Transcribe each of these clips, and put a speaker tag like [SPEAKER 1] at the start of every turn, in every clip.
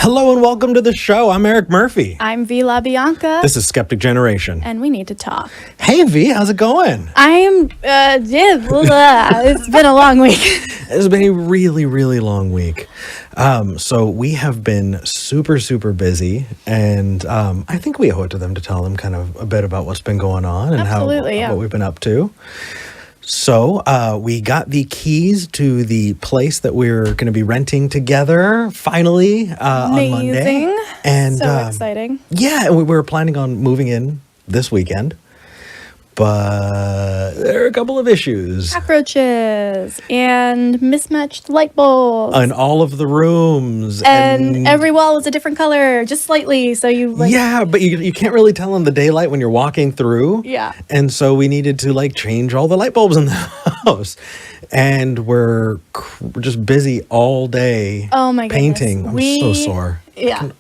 [SPEAKER 1] Hello and welcome to the show. I'm Eric Murphy.
[SPEAKER 2] I'm V La Bianca.
[SPEAKER 1] This is Skeptic Generation.
[SPEAKER 2] And we need to talk.
[SPEAKER 1] Hey V, how's it going?
[SPEAKER 2] It's been a long week.
[SPEAKER 1] It's been a really, really long week. So we have been super busy, and I think we owe it to them to tell them kind of a bit about what's been going on and what we've been up to. So we got the keys to the place that we're going to be renting together finally on Monday. And
[SPEAKER 2] so exciting.
[SPEAKER 1] Yeah, and we were planning on moving in this weekend, but there are a couple of issues.
[SPEAKER 2] Cockroaches and mismatched light bulbs.
[SPEAKER 1] In all of the rooms.
[SPEAKER 2] And every wall was a different color, just slightly. So
[SPEAKER 1] Yeah, but you can't really tell in the daylight when you're walking through.
[SPEAKER 2] Yeah.
[SPEAKER 1] And so we needed to change all the light bulbs in the house. And we're just busy all day painting. I'm so sore.
[SPEAKER 2] Yeah.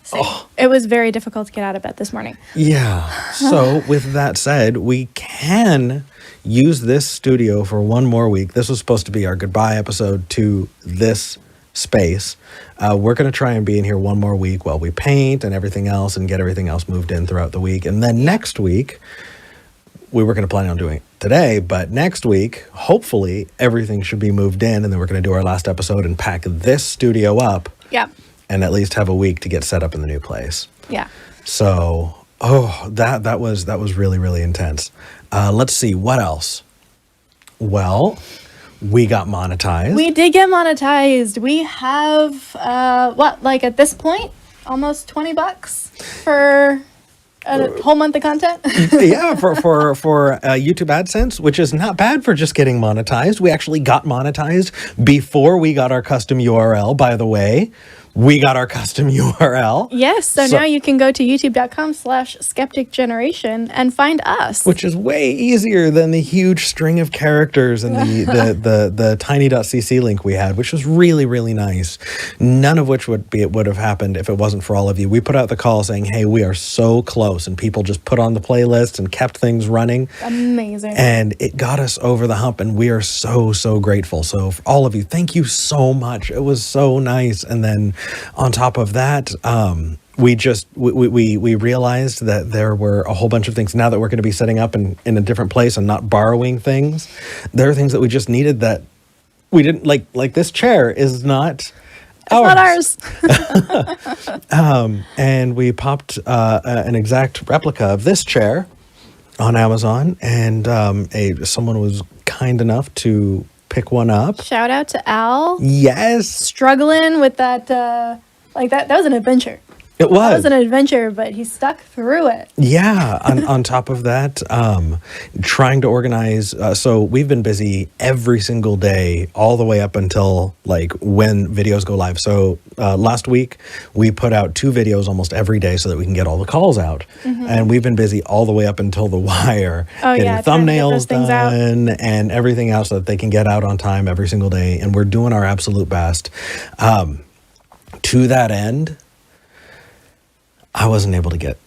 [SPEAKER 2] It was very difficult to get out of bed this morning.
[SPEAKER 1] Yeah. So with that said, we can use this studio for one more week. This was supposed to be our goodbye episode to this space. We're going to try and be in here one more week while we paint and everything else and get everything else moved in throughout the week. And then next week, we were going to plan on doing it today, but next week, hopefully everything should be moved in, and then we're going to do our last episode and pack this studio up.
[SPEAKER 2] Yeah.
[SPEAKER 1] And at least have a week to get set up in the new place.
[SPEAKER 2] Yeah.
[SPEAKER 1] So, that was really, really intense. Let's see, what else? Well, we got monetized.
[SPEAKER 2] We did get monetized. We have, at this point, almost $20 for a whole month of content.
[SPEAKER 1] Yeah, for YouTube AdSense, which is not bad for just getting monetized. We actually got monetized before we got our custom URL, by the way. We got our custom URL.
[SPEAKER 2] Yes, so now you can go to youtube.com/Skeptic Generation and find us.
[SPEAKER 1] Which is way easier than the huge string of characters and the tiny.cc link we had, which was really, really nice. None of which would have happened if it wasn't for all of you. We put out the call saying, hey, we are so close, and people just put on the playlist and kept things running.
[SPEAKER 2] Amazing.
[SPEAKER 1] And it got us over the hump, and we are so grateful. So for all of you, thank you so much. It was so nice. And then on top of that, we realized that there were a whole bunch of things now that we're going to be setting up in a different place and not borrowing things. There are things that we just needed that we didn't like this chair is not ours.
[SPEAKER 2] It's not ours.
[SPEAKER 1] And we popped an exact replica of this chair on Amazon, and someone was kind enough to pick one up.
[SPEAKER 2] Shout out to Al.
[SPEAKER 1] Yes.
[SPEAKER 2] Struggling with that, that was an adventure.
[SPEAKER 1] It was.
[SPEAKER 2] That was an adventure, but he stuck through it.
[SPEAKER 1] Yeah. On top of that, trying to organize. So we've been busy every single day, all the way up until when videos go live. So last week we put out 2 videos almost every day so that we can get all the calls out. Mm-hmm. And we've been busy all the way up until the wire, getting thumbnails done and everything else so that they can get out on time every single day. And we're doing our absolute best. To that end, I wasn't able to get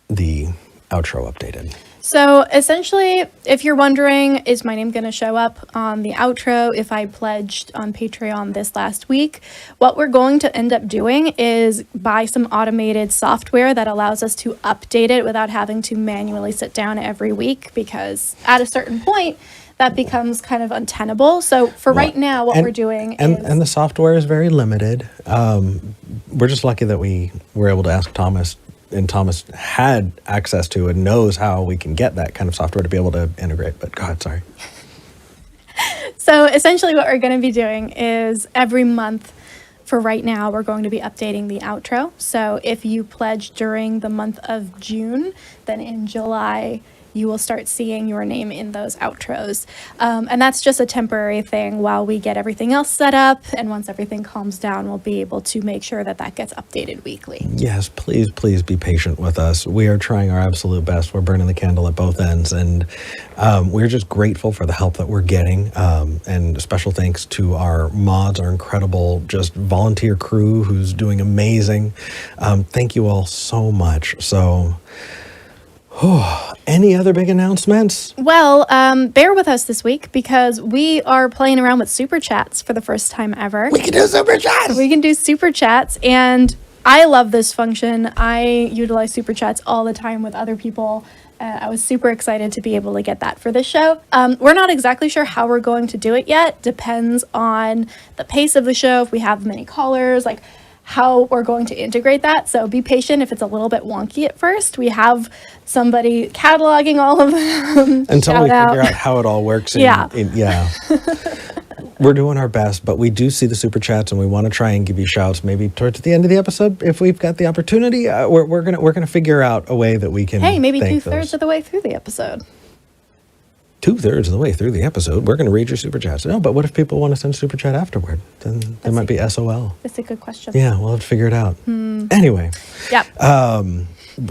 [SPEAKER 1] the outro updated.
[SPEAKER 2] So essentially, if you're wondering, is my name going to show up on the outro if I pledged on Patreon this last week? What we're going to end up doing is buy some automated software that allows us to update it without having to manually sit down every week, because at a certain point, that becomes kind of untenable. So for right now, what we're doing is...
[SPEAKER 1] And the software is very limited. We're just lucky that we were able to ask Thomas, and Thomas had access to and knows how we can get that kind of software to be able to integrate. But go ahead, sorry.
[SPEAKER 2] So essentially what we're going to be doing is every month, for right now, we're going to be updating the outro. So if you pledge during the month of June, then in July, you will start seeing your name in those outros. And that's just a temporary thing while we get everything else set up. And once everything calms down, we'll be able to make sure that that gets updated weekly.
[SPEAKER 1] Yes, please be patient with us. We are trying our absolute best. We're burning the candle at both ends. And we're just grateful for the help that we're getting. And special thanks to our mods, our incredible just volunteer crew who's doing amazing. Thank you all so much. So... any other big announcements?
[SPEAKER 2] Well, bear with us this week because we are playing around with super chats for the first time ever.
[SPEAKER 1] We can do super chats!
[SPEAKER 2] We can do super chats, and I love this function. I utilize super chats all the time with other people. I was super excited to be able to get that for this show. We're not exactly sure how we're going to do it yet. Depends on the pace of the show, if we have many callers, like how we're going to integrate that. So be patient if it's a little bit wonky at first. We have somebody cataloging all of them.
[SPEAKER 1] Until we figure out how it all works.
[SPEAKER 2] Yeah.
[SPEAKER 1] We're doing our best, but we do see the super chats, and we want to try and give you shouts maybe towards the end of the episode if we've got the opportunity. We're gonna figure out a way that we can.
[SPEAKER 2] Hey, maybe
[SPEAKER 1] thank
[SPEAKER 2] 2/3
[SPEAKER 1] those.
[SPEAKER 2] of the way through the episode.
[SPEAKER 1] 2/3 of the way through the episode, we're going to read your super chats. No, but what if people want to send super chat afterward? Then they might be SOL.
[SPEAKER 2] That's a good question.
[SPEAKER 1] Yeah, we'll have to figure it out. Anyway.
[SPEAKER 2] Yeah.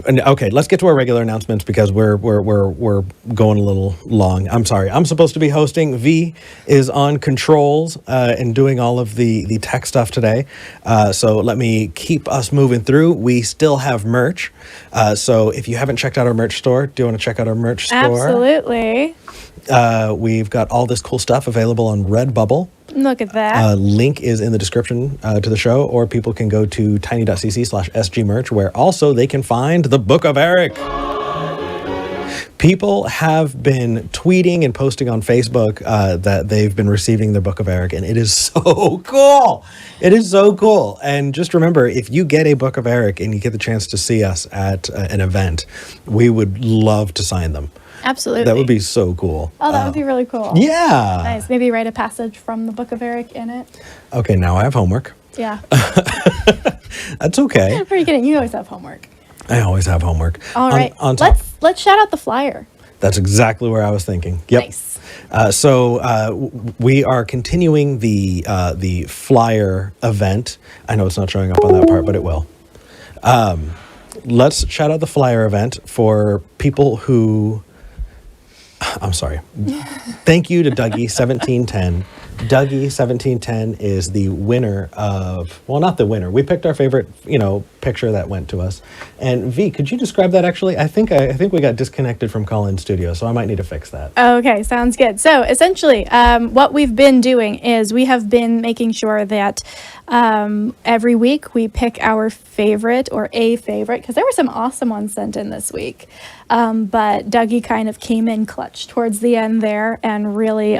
[SPEAKER 1] Okay, let's get to our regular announcements because we're going a little long. I'm sorry. I'm supposed to be hosting. V is on controls and doing all of the tech stuff today. So let me keep us moving through. We still have merch. So if you haven't checked out our merch store, do you want to check out our merch store?
[SPEAKER 2] Absolutely.
[SPEAKER 1] We've got all this cool stuff available on Redbubble.
[SPEAKER 2] Look at that.
[SPEAKER 1] Link is in the description to the show, or people can go to tiny.cc/sgmerch, where also they can find the Book of Eric. People have been tweeting and posting on Facebook that they've been receiving their Book of Eric, and it is so cool. It is so cool. And just remember, if you get a Book of Eric and you get the chance to see us at an event, we would love to sign them.
[SPEAKER 2] Absolutely.
[SPEAKER 1] That would be so cool.
[SPEAKER 2] Oh, that would be really cool.
[SPEAKER 1] Yeah.
[SPEAKER 2] Nice. Maybe write a passage from the Book of Eric in it.
[SPEAKER 1] Okay, now I have homework.
[SPEAKER 2] Yeah.
[SPEAKER 1] That's okay.
[SPEAKER 2] Are you kidding? You always have homework.
[SPEAKER 1] I always have homework.
[SPEAKER 2] All right.
[SPEAKER 1] On top.
[SPEAKER 2] Let's shout out the flyer.
[SPEAKER 1] That's exactly where I was thinking. Yep.
[SPEAKER 2] Nice.
[SPEAKER 1] We are continuing the flyer event. I know it's not showing up on that part, but it will. Let's shout out the flyer event for people who... I'm sorry. Thank you to Dougie1710. Dougie1710 is the winner of, well, not the winner. We picked our favorite, picture that went to us. And V, could you describe that actually? I think we got disconnected from Call-In Studio, so I might need to fix that.
[SPEAKER 2] Okay, sounds good. So essentially, what we've been doing is we have been making sure that every week we pick our favorite or a favorite, because there were some awesome ones sent in this week. But Dougie kind of came in clutch towards the end there and really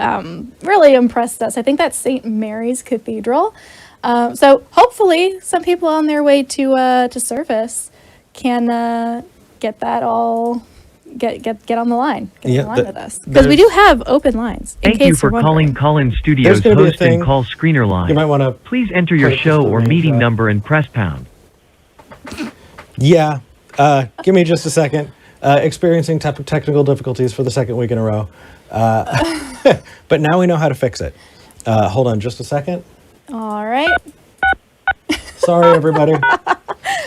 [SPEAKER 2] impressed us. I think that's St. Mary's Cathedral. So hopefully some people on their way to service can get that all get on the line. Get on the line with us, because we do have open lines.
[SPEAKER 3] Thank you for calling Call-In Studios host and call screener line.
[SPEAKER 1] You might want to
[SPEAKER 3] please enter your show or meeting number and press pound.
[SPEAKER 1] Yeah. Give me just a second. Experiencing technical difficulties for the second week in a row. But now we know how to fix it. Hold on just a second.
[SPEAKER 2] All right.
[SPEAKER 1] Sorry, everybody.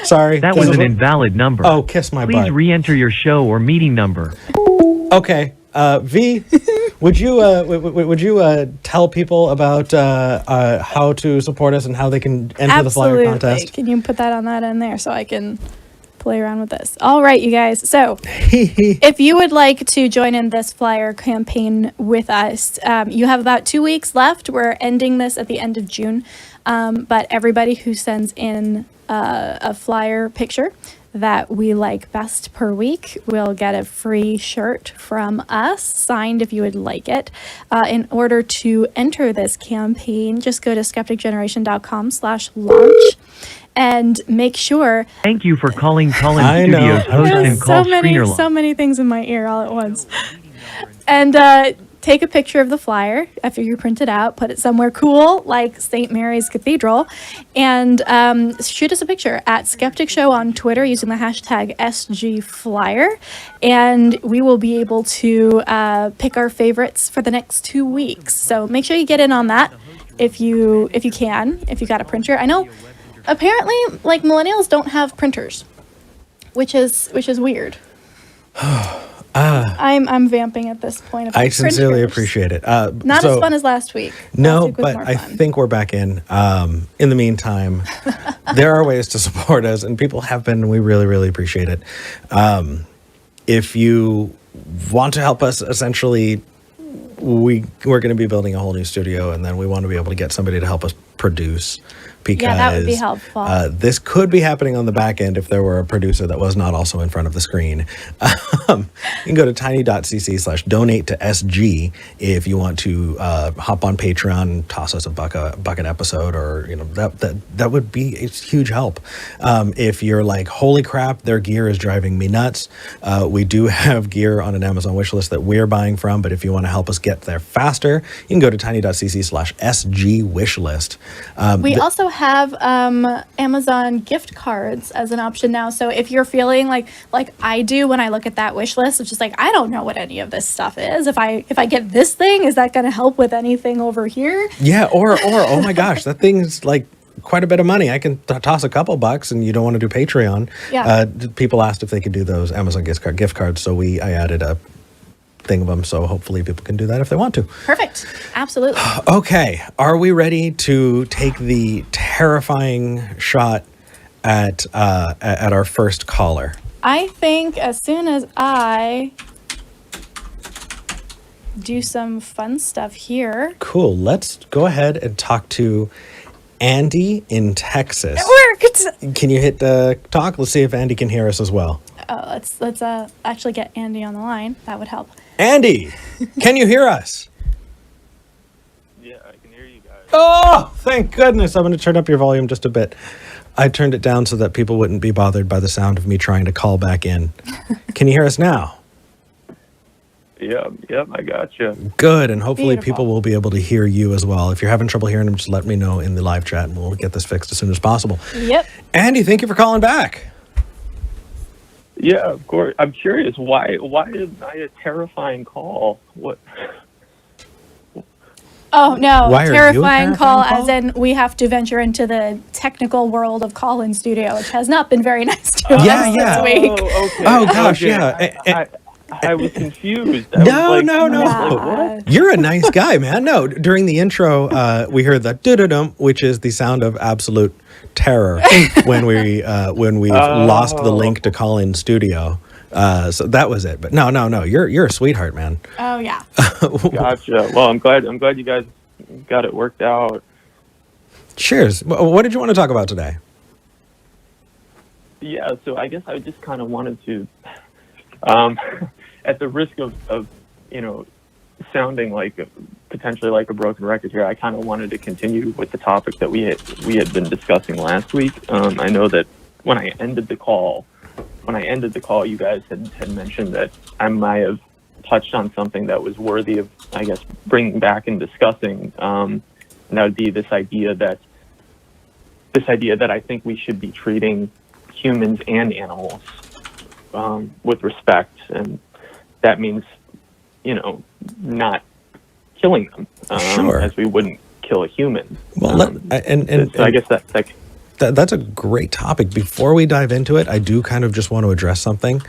[SPEAKER 1] Sorry.
[SPEAKER 3] That was an invalid number.
[SPEAKER 1] Oh, kiss my butt.
[SPEAKER 3] Please re-enter your show or meeting number.
[SPEAKER 1] Okay. V, would you tell people about how to support us and how they can enter the flyer contest?
[SPEAKER 2] Can you put that on that end there so I can play around with this? All right, you guys. So if you would like to join in this flyer campaign with us, you have about 2 weeks left. We're ending this at the end of June. But everybody who sends in a flyer picture that we like best per week will get a free shirt from us, signed if you would like it. In order to enter this campaign, just go to skepticgeneration.com/launch and make sure.
[SPEAKER 3] Thank you for calling Call-In Studios host and call screener line.
[SPEAKER 2] So many things in my ear all at once. And take a picture of the flyer after you print it out, put it somewhere cool like St. Mary's Cathedral, and shoot us a picture at Skeptic Show on Twitter using the hashtag SGFlyer, and we will be able to pick our favorites for the next 2 weeks. So make sure you get in on that if you can, if you got a printer. I know apparently like millennials don't have printers, which is weird. I'm vamping at this point. About
[SPEAKER 1] I sincerely
[SPEAKER 2] printers.
[SPEAKER 1] Appreciate it.
[SPEAKER 2] Not as fun as last week.
[SPEAKER 1] No,
[SPEAKER 2] Last week was
[SPEAKER 1] but
[SPEAKER 2] more
[SPEAKER 1] I
[SPEAKER 2] fun.
[SPEAKER 1] think we're back in. In the meantime, there are ways to support us, and people have been, and we really, really appreciate it. If you want to help us, essentially, we're going to be building a whole new studio, and then we want to be able to get somebody to help us produce because
[SPEAKER 2] that would be helpful.
[SPEAKER 1] This could be happening on the back end if there were a producer that was not also in front of the screen. You can go to tiny.cc/donate to SG if you want to hop on Patreon and toss us a buck an episode, or that would be a huge help. If you're like, holy crap, their gear is driving me nuts, we do have gear on an Amazon wish list that we're buying from, but if you want to help us get there faster, you can go to tiny.cc/SG wishlist.
[SPEAKER 2] We also have Amazon gift cards as an option now. So if you're feeling like I do when I look at that wish list, it's just like, I don't know what any of this stuff is. If I get this thing, is that going to help with anything over here?
[SPEAKER 1] Yeah, or oh my gosh, that thing's like quite a bit of money. I can toss a couple bucks, and you don't want to do Patreon.
[SPEAKER 2] Yeah.
[SPEAKER 1] People asked if they could do those Amazon gift cards, so I added a thing of them, so hopefully people can do that if they want to.
[SPEAKER 2] Perfect. Absolutely.
[SPEAKER 1] Okay, are we ready to take the terrifying shot at our first caller?
[SPEAKER 2] I think as soon as I do some fun stuff here.
[SPEAKER 1] Cool. Let's go ahead and talk to Andy in Texas.
[SPEAKER 2] It worked.
[SPEAKER 1] Can you hit talk? Let's see if Andy can hear us as well.
[SPEAKER 2] Oh, let's actually get Andy on the line. That would help.
[SPEAKER 1] Andy, can you hear us?
[SPEAKER 4] Yeah, I can hear you guys.
[SPEAKER 1] Oh, thank goodness. I'm going to turn up your volume just a bit. I turned it down so that people wouldn't be bothered by the sound of me trying to call back in. Can you hear us now?
[SPEAKER 4] Yep, I gotcha.
[SPEAKER 1] Good, and hopefully
[SPEAKER 2] Beautiful.
[SPEAKER 1] people will be able to hear you as well. If you're having trouble hearing them, just let me know in the live chat, and we'll get this fixed as soon as possible.
[SPEAKER 2] Yep.
[SPEAKER 1] Andy, thank you for calling back.
[SPEAKER 4] Yeah, of course. I'm curious, why is I a terrifying call? What?
[SPEAKER 2] Oh, no.
[SPEAKER 1] Why are you a
[SPEAKER 2] Terrifying call,
[SPEAKER 1] terrifying
[SPEAKER 2] as in we have to venture into the technical world of call-in studio, which has not been very nice to us
[SPEAKER 1] Yeah.
[SPEAKER 2] this week.
[SPEAKER 4] Oh, okay.
[SPEAKER 1] Oh, gosh,
[SPEAKER 4] Okay.
[SPEAKER 1] yeah.
[SPEAKER 4] I was confused.
[SPEAKER 1] No.
[SPEAKER 2] Nah.
[SPEAKER 1] You're a nice guy, man. No, during the intro, we heard the doo-doo-dum, which is the sound of absolute terror when we've lost the link to call in studio. So that was it. But no. You're a sweetheart, man.
[SPEAKER 2] Oh, yeah.
[SPEAKER 4] Gotcha. Well, I'm glad you guys got it worked out.
[SPEAKER 1] Cheers. What did you want to talk about today?
[SPEAKER 4] Yeah, so I guess I just kind of wanted to, at the risk of sounding like potentially like a broken record here, I kind of wanted to continue with the topic that we had been discussing last week. I know that when I ended the call, you guys had mentioned that I might have touched on something that was worthy of, I guess, bringing back and discussing. And that would be this idea that I think we should be treating humans and animals with respect, and that means, not killing them,
[SPEAKER 1] Sure.
[SPEAKER 4] as we wouldn't kill a human.
[SPEAKER 1] Well,
[SPEAKER 4] So I guess
[SPEAKER 1] that's a great topic. Before we dive into it, I do kind of just want to address something.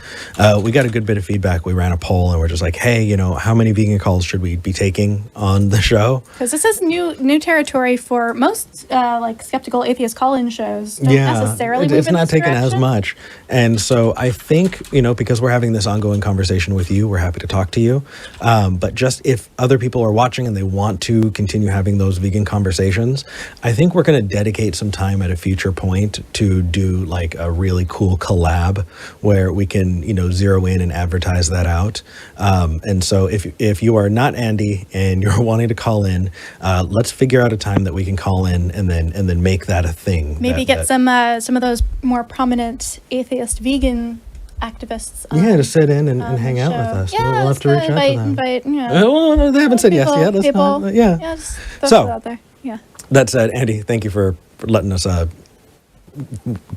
[SPEAKER 1] We got a good bit of feedback. We ran a poll, and we're just like, hey, how many vegan calls should we be taking on the show?
[SPEAKER 2] Because this is new territory for most like skeptical atheist call-in shows. Don't necessarily move
[SPEAKER 1] it's
[SPEAKER 2] in
[SPEAKER 1] not
[SPEAKER 2] this
[SPEAKER 1] taken as
[SPEAKER 2] direction.
[SPEAKER 1] much. And so I think, because we're having this ongoing conversation with you, we're happy to talk to you. But just if other people are watching and they want to continue having those vegan conversations, I think we're going to dedicate some time at a future point to do like a really cool collab where we can, zero in and advertise that out. And so if you are not Andy and you're wanting to call in, let's figure out a time that we can call in and then make that a thing.
[SPEAKER 2] Maybe get some of those more prominent atheist vegan activists.
[SPEAKER 1] To sit in and
[SPEAKER 2] on
[SPEAKER 1] hang
[SPEAKER 2] the
[SPEAKER 1] out
[SPEAKER 2] show.
[SPEAKER 1] with us.
[SPEAKER 2] Yeah,
[SPEAKER 1] we'll have to reach out to them.
[SPEAKER 2] invite.
[SPEAKER 1] Well, they haven't said yes yet. That's
[SPEAKER 2] people.
[SPEAKER 1] fine. Yeah.
[SPEAKER 2] Just throw
[SPEAKER 1] So-
[SPEAKER 2] it out there. Yeah.
[SPEAKER 1] That said, Andy, thank you for letting us.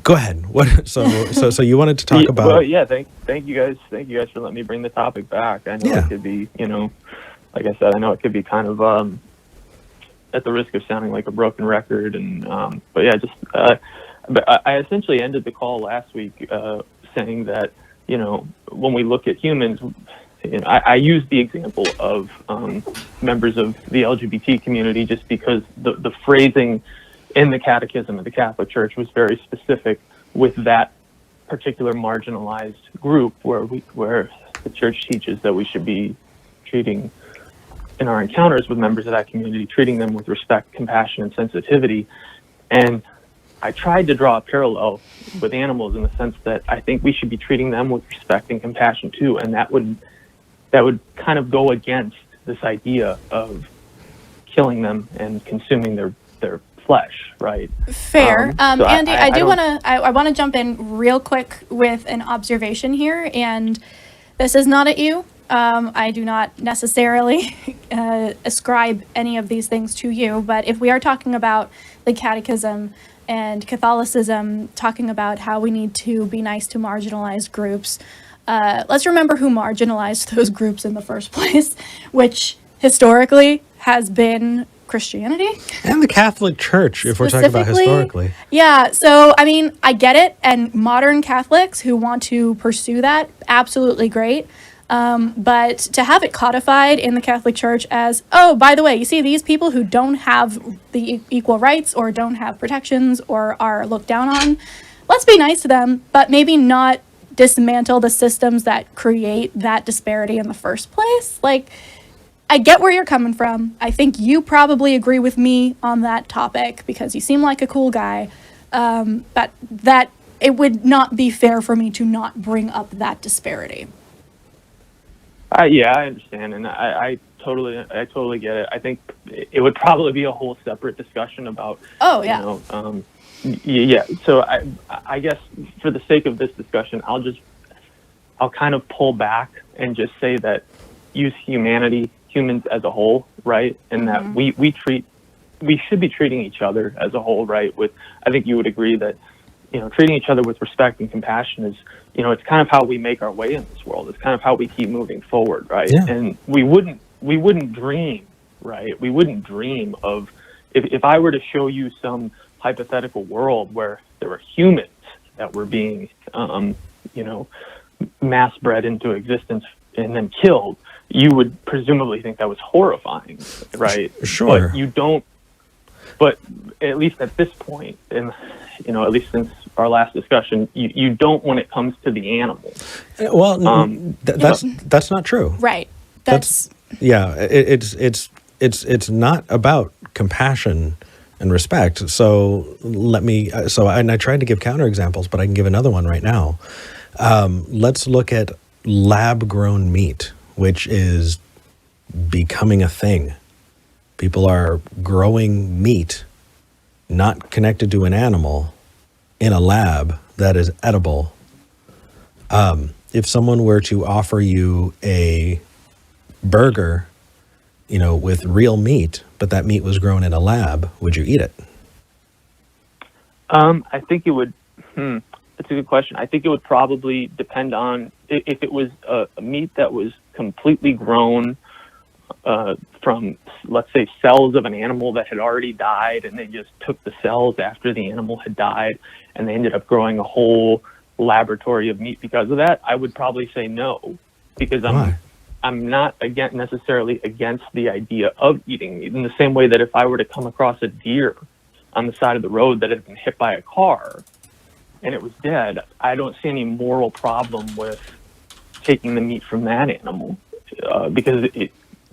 [SPEAKER 1] Go ahead. What? So you wanted to talk about?
[SPEAKER 4] Well, yeah. Thank you guys. Thank you guys for letting me bring the topic back. I know
[SPEAKER 1] Yeah.
[SPEAKER 4] it could be, like I said, I know it could be kind of at the risk of sounding like a broken record, and but yeah, just but I essentially ended the call last week saying that when we look at humans, I use the example of members of the LGBT community just because the phrasing in the Catechism of the Catholic Church was very specific with that particular marginalized group, where the Church teaches that we should be treating, in our encounters with members of that community, treating them with respect, compassion, and sensitivity. And I tried to draw a parallel with animals in the sense that I think we should be treating them with respect and compassion too, and that would kind of go against this idea of killing them and consuming their flesh, right?
[SPEAKER 2] Fair.
[SPEAKER 4] So
[SPEAKER 2] Andy, I
[SPEAKER 4] I
[SPEAKER 2] want to jump in real quick with an observation here, and this is not at you. I do not necessarily ascribe any of these things to you, but if we are talking about the Catechism and Catholicism, talking about how we need to be nice to marginalized groups, let's remember who marginalized those groups in the first place, which historically has been Christianity.
[SPEAKER 1] And the Catholic Church, if we're talking about historically.
[SPEAKER 2] Yeah, so, I mean, I get it, and modern Catholics who want to pursue that, absolutely great. But to have it codified in the Catholic Church as, oh, by the way, you see these people who don't have the equal rights or don't have protections or are looked down on, let's be nice to them, but maybe not dismantle the systems that create that disparity in the first place. Like, I get where you're coming from. I think you probably agree with me on that topic because you seem like a cool guy. But that it would not be fair for me to not bring up that disparity.
[SPEAKER 4] Yeah, I understand, and I totally get it. I think it would probably be a whole separate discussion about.
[SPEAKER 2] Oh yeah.
[SPEAKER 4] Yeah. So I guess for the sake of this discussion, I'll kind of pull back and just say that use humans as a whole, right? And that we should be treating each other as a whole, right? I think you would agree that, treating each other with respect and compassion is, it's kind of how we make our way in this world. It's kind of how we keep moving forward, right?
[SPEAKER 1] Yeah.
[SPEAKER 4] And we wouldn't dream, right? We wouldn't dream of, if I were to show you some hypothetical world where there were humans that were being, mass bred into existence and then killed, you would presumably think that was horrifying, right?
[SPEAKER 1] Sure.
[SPEAKER 4] But you don't. But at least at this point, and at least since our last discussion, you don't when it comes to the animal.
[SPEAKER 1] Well, that's not true.
[SPEAKER 2] Right.
[SPEAKER 1] It's not about compassion and respect. So I tried to give counterexamples, but I can give another one right now. Let's look at lab-grown meat, which is becoming a thing. People are growing meat not connected to an animal in a lab that is edible. If someone were to offer you a burger, with real meat, but that meat was grown in a lab, would you eat it?
[SPEAKER 4] I think it would. That's a good question. I think it would probably depend on if it was a meat that was completely grown from, let's say, cells of an animal that had already died, and they just took the cells after the animal had died, and they ended up growing a whole laboratory of meat because of that. I would probably say no, because I'm not necessarily against the idea of eating meat. In the same way that if I were to come across a deer on the side of the road that had been hit by a car and it was dead, I don't see any moral problem with taking the meat from that animal, because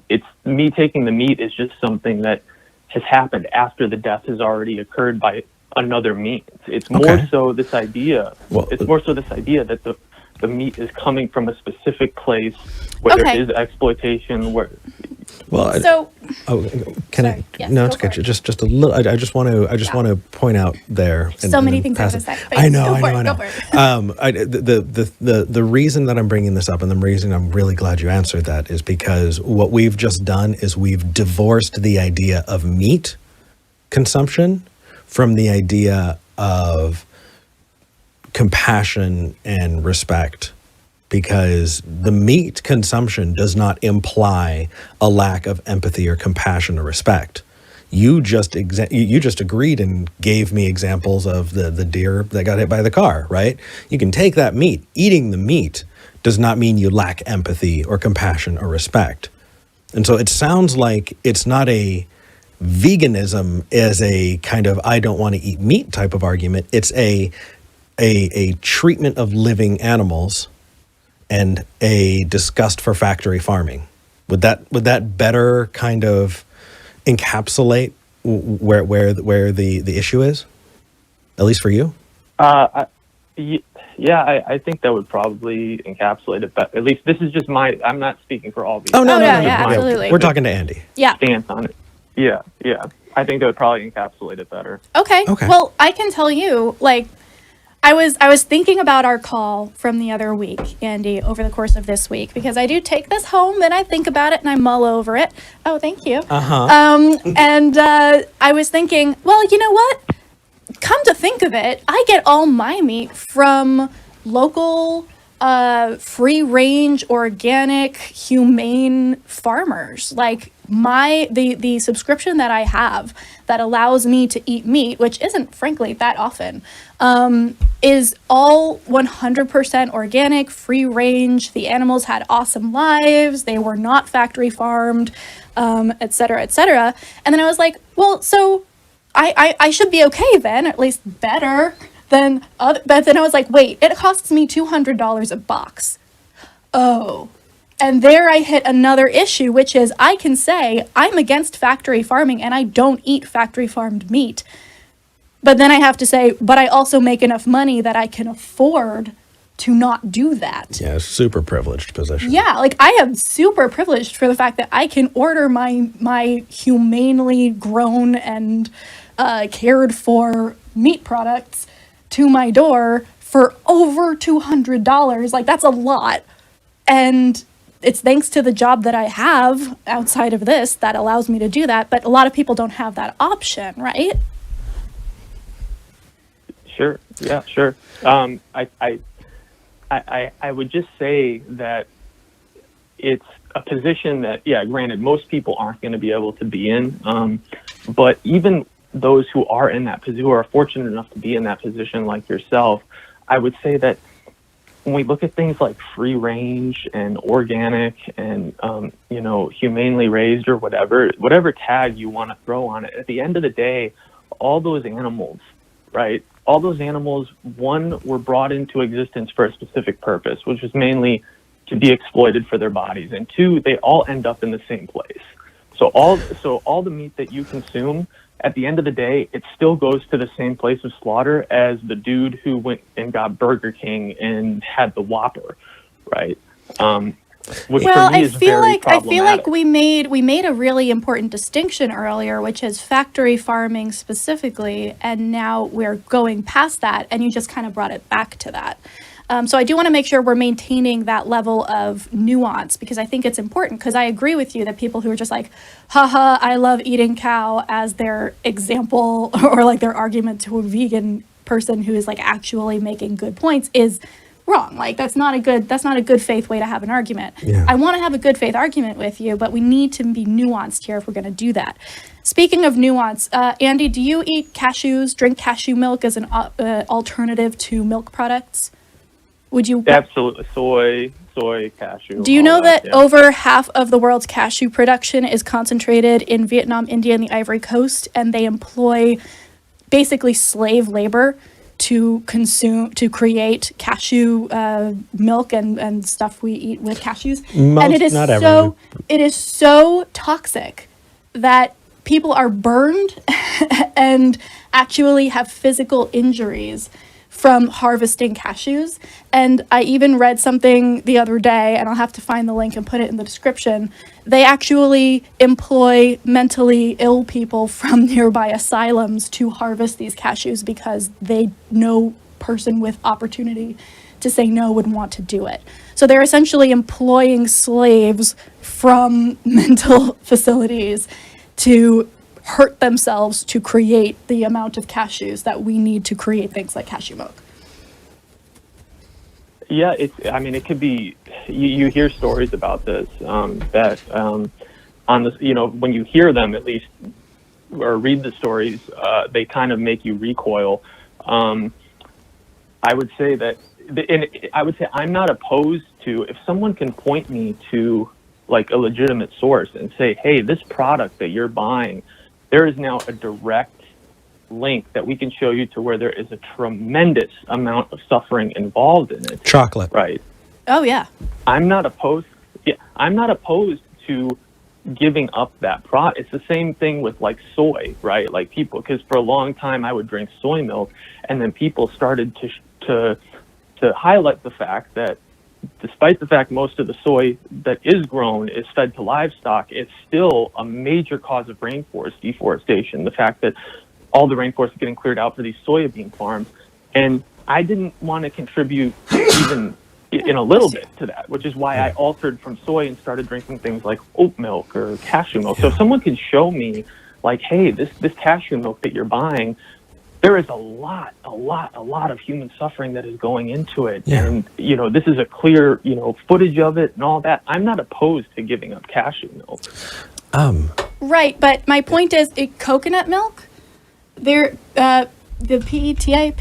[SPEAKER 4] it's me taking the meat is just something that has happened after the death has already occurred by another means. It's more so this idea. That the meat is coming from a specific place where there is exploitation.
[SPEAKER 1] It's okay. Just a little. I just want to point out there.
[SPEAKER 2] So many things I say.
[SPEAKER 1] I know. The reason that I'm bringing this up, and the reason I'm really glad you answered that, is because what we've just done is we've divorced the idea of meat consumption from the idea of compassion and respect, because the meat consumption does not imply a lack of empathy or compassion or respect. You just agreed and gave me examples of the deer that got hit by the car, right? You can take that meat. Eating the meat does not mean you lack empathy or compassion or respect. And so it sounds like it's not a veganism as a kind of I don't want to eat meat type of argument. It's a treatment of living animals and a disgust for factory farming. Would that better kind of encapsulate where the issue is, at least for you?
[SPEAKER 4] I think that would probably encapsulate it. But at least this is just I'm not speaking for all these.
[SPEAKER 1] Oh, no,
[SPEAKER 2] absolutely.
[SPEAKER 1] We're talking to Andy.
[SPEAKER 2] Yeah.
[SPEAKER 4] Stance on it. Yeah. I think that would probably encapsulate it better.
[SPEAKER 2] Okay. Well, I can tell you, like, I was thinking about our call from the other week, Andy, over the course of this week, because I do take this home and I think about it and I mull over it. Oh, thank you. And I was thinking, well, you know what? Come to think of it, I get all my meat from local, free-range, organic, humane farmers. Like the subscription that I have that allows me to eat meat, which isn't frankly that often, is all 100% organic, free-range. The animals had awesome lives. They were not factory farmed, et cetera, et cetera. And then I was like, well, so I should be okay then, at least better than other. But then I was like, wait, it costs me $200 a box. Oh. And there I hit another issue, which is I can say I'm against factory farming and I don't eat factory farmed meat. But then I have to say, but I also make enough money that I can afford to not do that.
[SPEAKER 1] Yeah, super privileged position.
[SPEAKER 2] Yeah, like I am super privileged for the fact that I can order my humanely grown and cared for meat products to my door for over $200. Like, that's a lot. And it's thanks to the job that I have outside of this that allows me to do that. But a lot of people don't have that option, right?
[SPEAKER 4] Sure. Yeah, sure. I would just say that it's a position that, yeah, granted, most people aren't going to be able to be in. But even those who are in that position, who are fortunate enough to be in that position like yourself, I would say that when we look at things like free range and organic and, humanely raised or whatever tag you want to throw on it, at the end of the day, all those animals, right? All those animals, one, were brought into existence for a specific purpose, which was mainly to be exploited for their bodies. And two, they all end up in the same place. So all the meat that you consume, at the end of the day, it still goes to the same place of slaughter as the dude who went and got Burger King and had the Whopper, right? Which
[SPEAKER 2] well,
[SPEAKER 4] for me
[SPEAKER 2] I
[SPEAKER 4] is
[SPEAKER 2] feel
[SPEAKER 4] very
[SPEAKER 2] like we made a really important distinction earlier, which is factory farming specifically, and now we're going past that, and you just kind of brought it back to that. So I do want to make sure we're maintaining that level of nuance, because I think it's important, because I agree with you that people who are just like, haha, I love eating cow as their example or like their argument to a vegan person who is like actually making good points is wrong. Like that's not a good faith way to have an argument.
[SPEAKER 1] Yeah.
[SPEAKER 2] I want to have a good faith argument with you, but we need to be nuanced here if we're going to do that. Speaking of nuance, Andy, do you eat cashews, drink cashew milk as an alternative to milk products? Would you?
[SPEAKER 4] Absolutely. Soy, cashew.
[SPEAKER 2] Do you know that over half of the world's cashew production is concentrated in Vietnam, India, and the Ivory Coast, and they employ basically slave labor to create cashew milk and stuff we eat with cashews. And it is so toxic that people are burned and actually have physical injuries from harvesting cashews. And I even read something the other day, and I'll have to find the link and put it in the description. They actually employ mentally ill people from nearby asylums to harvest these cashews because no person with opportunity to say no would want to do it. So they're essentially employing slaves from mental facilities to hurt themselves to create the amount of cashews that we need to create things like cashew milk.
[SPEAKER 4] Yeah, it could be, you hear stories about this, that on this, when you hear them at least, or read the stories, they kind of make you recoil. I would say I'm not opposed to, if someone can point me to like a legitimate source and say, hey, this product that you're buying, there is now a direct link that we can show you to where there is a tremendous amount of suffering involved in it.
[SPEAKER 1] Chocolate.
[SPEAKER 4] Right.
[SPEAKER 2] Oh, yeah.
[SPEAKER 4] I'm not opposed to giving up that product. It's the same thing with like soy, right? Like people, because for a long time I would drink soy milk, and then people started to highlight the fact that despite the fact most of the soy that is grown is fed to livestock, it's still a major cause of rainforest deforestation. The fact that all the rainforest is getting cleared out for these soybean farms. And I didn't want to contribute even in a little bit to that, which is why I altered from soy and started drinking things like oat milk or cashew milk. So if someone can show me like, hey, this cashew milk that you're buying, there is a lot of human suffering that is going into it. Yeah. And, this is a clear, footage of it and all that. I'm not opposed to giving up cashew milk.
[SPEAKER 2] Right. But my point is coconut milk, the PETA.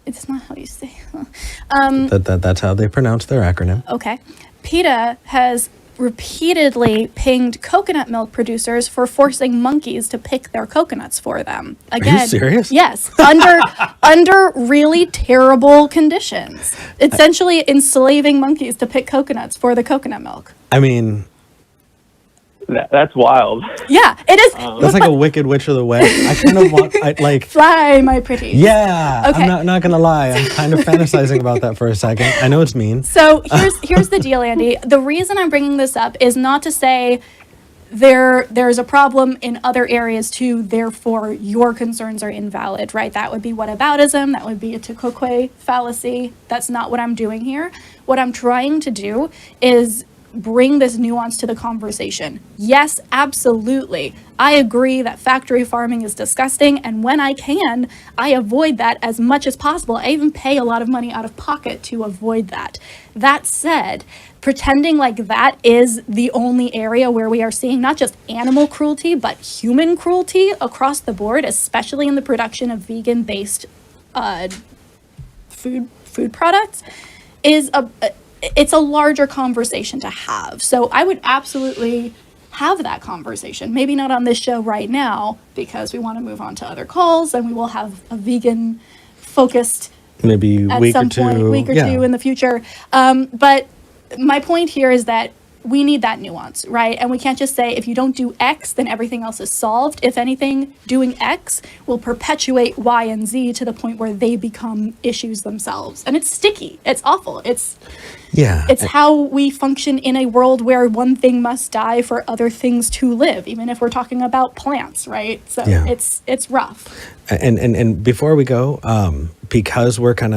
[SPEAKER 2] It's not how you say.
[SPEAKER 1] That's how they pronounce their acronym.
[SPEAKER 2] Okay. PETA has repeatedly pinged coconut milk producers for forcing monkeys to pick their coconuts for them. Again,
[SPEAKER 1] are you serious?
[SPEAKER 2] Yes, under really terrible conditions. Essentially enslaving monkeys to pick coconuts for the coconut milk.
[SPEAKER 1] I mean,
[SPEAKER 4] that's wild.
[SPEAKER 2] Yeah, it is.
[SPEAKER 1] That's like a Wicked Witch of the West. I kind of want,
[SPEAKER 2] fly, my pretty.
[SPEAKER 1] Yeah.
[SPEAKER 2] Okay.
[SPEAKER 1] I'm not gonna lie. I'm kind of fantasizing about that for a second. I know it's mean.
[SPEAKER 2] So here's the deal, Andy. The reason I'm bringing this up is not to say there's a problem in other areas too, therefore your concerns are invalid, right? That would be whataboutism. That would be a Tukokwe fallacy. That's not what I'm doing here. What I'm trying to do is bring this nuance to the conversation. Yes, absolutely. I agree that factory farming is disgusting, and when I can, I avoid that as much as possible. I even pay a lot of money out of pocket to avoid that. That said, pretending like that is the only area where we are seeing not just animal cruelty, but human cruelty across the board, especially in the production of vegan-based food products, it's a larger conversation to have. So I would absolutely have that conversation. Maybe not on this show right now, because we want to move on to other calls, and we will have a vegan focused
[SPEAKER 1] maybe
[SPEAKER 2] at
[SPEAKER 1] week
[SPEAKER 2] some
[SPEAKER 1] or two.
[SPEAKER 2] point, week or two in the future. But my point here is that we need that nuance, right? And we can't just say, if you don't do X, then everything else is solved. If anything, doing X will perpetuate Y and Z to the point where they become issues themselves. And it's sticky. It's awful. It's how we function in a world where one thing must die for other things to live, even if we're talking about plants, right? So it's rough.
[SPEAKER 1] And before we go, because we're kind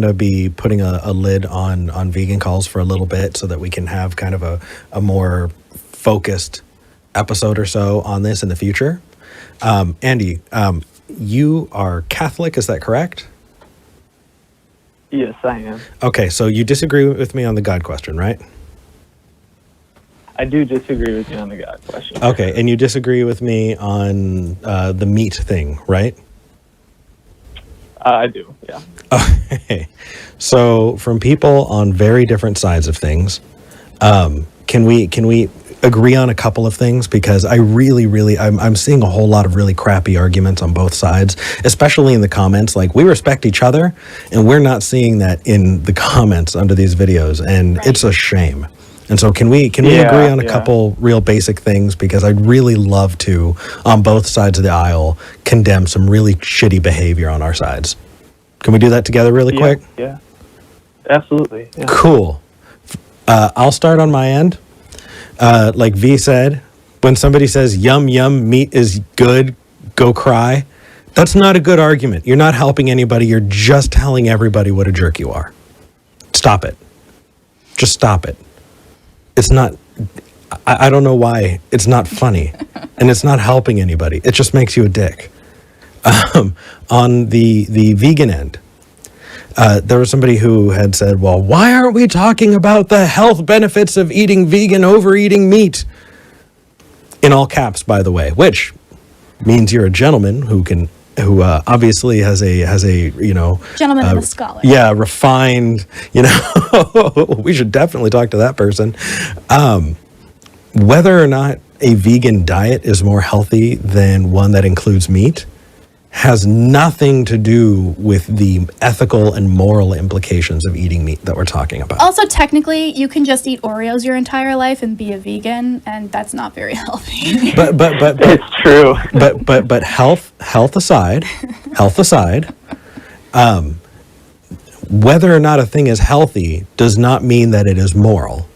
[SPEAKER 1] of be putting a lid on vegan calls for a little bit, so that we can have kind of a more focused episode or so on this in the future. Andy, you are Catholic, is that correct?
[SPEAKER 4] Yes, I am.
[SPEAKER 1] Okay, so you disagree with me on the God question, right?
[SPEAKER 4] I do disagree with you on the God question.
[SPEAKER 1] Okay, and you disagree with me on the meat thing, right?
[SPEAKER 4] I do, yeah.
[SPEAKER 1] Okay, so from people on very different sides of things, can we agree on a couple of things? Because I'm seeing a whole lot of really crappy arguments on both sides, especially in the comments. Like, we respect each other, and we're not seeing that in the comments under these videos, and it's a shame. And so can we agree on a couple real basic things? Because I'd really love to, on both sides of the aisle, condemn some really shitty behavior on our sides. Can we do that together really quick?
[SPEAKER 4] Yeah, absolutely. Yeah.
[SPEAKER 1] Cool. I'll start on my end. Like V said, when somebody says, yum, yum, meat is good, go cry, that's not a good argument. You're not helping anybody. You're just telling everybody what a jerk you are. Stop it. Just stop it. It's not, I don't know why. It's not funny. And it's not helping anybody. It just makes you a dick. On the vegan end, there was somebody who had said, well, why aren't we talking about the health benefits of eating vegan over eating meat? In all caps, by the way, which means you're a gentleman who obviously has a
[SPEAKER 2] gentleman and a scholar.
[SPEAKER 1] Yeah, refined, we should definitely talk to that person. Whether or not a vegan diet is more healthy than one that includes meat has nothing to do with the ethical and moral implications of eating meat that we're talking about.
[SPEAKER 2] Also, technically, you can just eat Oreos your entire life and be a vegan, and that's not very healthy.
[SPEAKER 1] But
[SPEAKER 4] It's true.
[SPEAKER 1] but health aside, whether or not a thing is healthy does not mean that it is moral.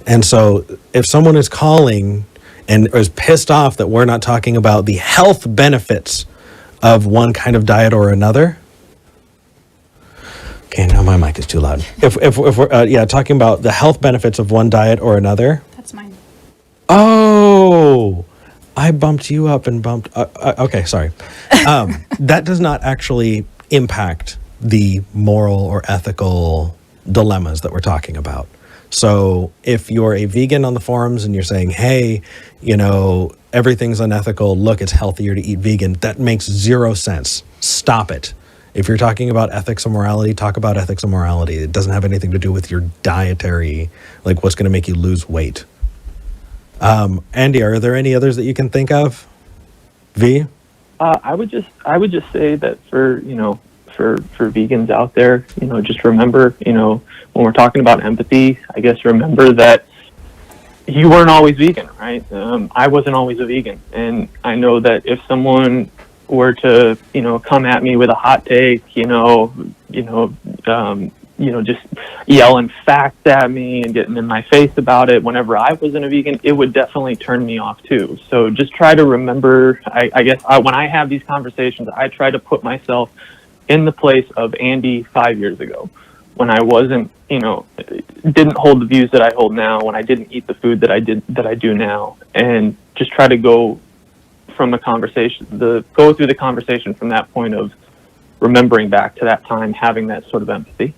[SPEAKER 1] And so if someone is calling and is pissed off that we're not talking about the health benefits of one kind of diet or another. Okay, now my mic is too loud. If we're talking about the health benefits of one diet or another.
[SPEAKER 2] That's mine.
[SPEAKER 1] Oh, I bumped you up and bumped. Okay, sorry. That does not actually impact the moral or ethical dilemmas that we're talking about. So if you're a vegan on the forums and you're saying, hey, everything's unethical, look, it's healthier to eat vegan, that makes zero sense. Stop it. If you're talking about ethics and morality, talk about ethics and morality. It doesn't have anything to do with your dietary, like what's going to make you lose weight. Andy, are there any others that you can think of? V?
[SPEAKER 4] I would just say that for vegans out there, just remember, when we're talking about empathy, I guess remember that you weren't always vegan, right? I wasn't always a vegan, and I know that if someone were to, come at me with a hot take, just yelling facts at me and getting in my face about it whenever I wasn't a vegan, it would definitely turn me off too. So just try to remember, I guess when I have these conversations, I try to put myself in the place of Andy 5 years ago, when I wasn't, didn't hold the views that I hold now, when I didn't eat the food that I do now, and just try to go from go through the conversation from that point of remembering back to that time, having that sort of empathy.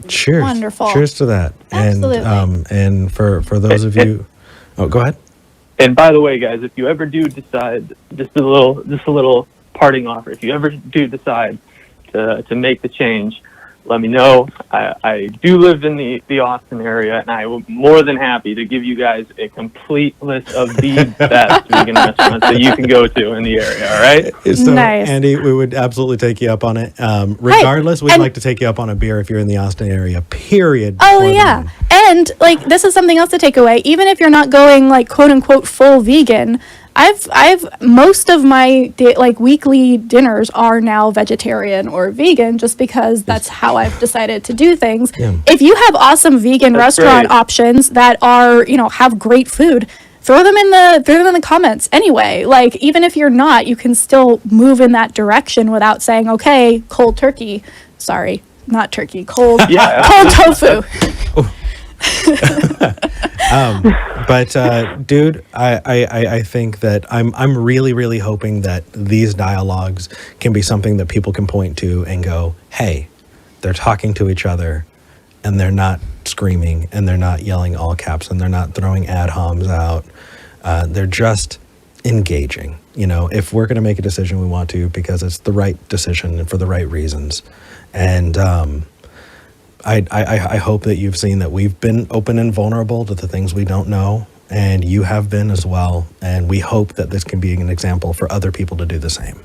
[SPEAKER 1] Cheers.
[SPEAKER 2] Wonderful.
[SPEAKER 1] Cheers to that.
[SPEAKER 2] Absolutely.
[SPEAKER 1] And for those of you, go ahead.
[SPEAKER 4] And by the way, guys, if you ever do decide, just a little parting offer, if you ever do decide to make the change, let me know. I do live in the Austin area, and I am more than happy to give you guys a complete list of the best vegan restaurants that you can go to in the area, all right?
[SPEAKER 1] So,
[SPEAKER 2] nice.
[SPEAKER 1] Andy, we would absolutely take you up on it. Regardless, we'd like to take you up on a beer if you're in the Austin area, period.
[SPEAKER 2] Oh, yeah. And, this is something else to take away. Even if you're not going, quote-unquote, full vegan, I've most of my weekly dinners are now vegetarian or vegan, just because that's how I've decided to do things.
[SPEAKER 1] Yeah.
[SPEAKER 2] If you have awesome vegan restaurant options that are, have great food, throw them in the comments anyway. Even if you're not, you can still move in that direction without saying, okay, cold turkey. Sorry, not turkey, cold cold tofu.
[SPEAKER 1] But dude, I think that I'm really, really hoping that these dialogues can be something that people can point to and go, hey, they're talking to each other, and they're not screaming, and they're not yelling all caps, and they're not throwing ad homs out. They're just engaging. If we're going to make a decision, we want to, because it's the right decision and for the right reasons. And I hope that you've seen that we've been open and vulnerable to the things we don't know, and you have been as well. And we hope that this can be an example for other people to do the same.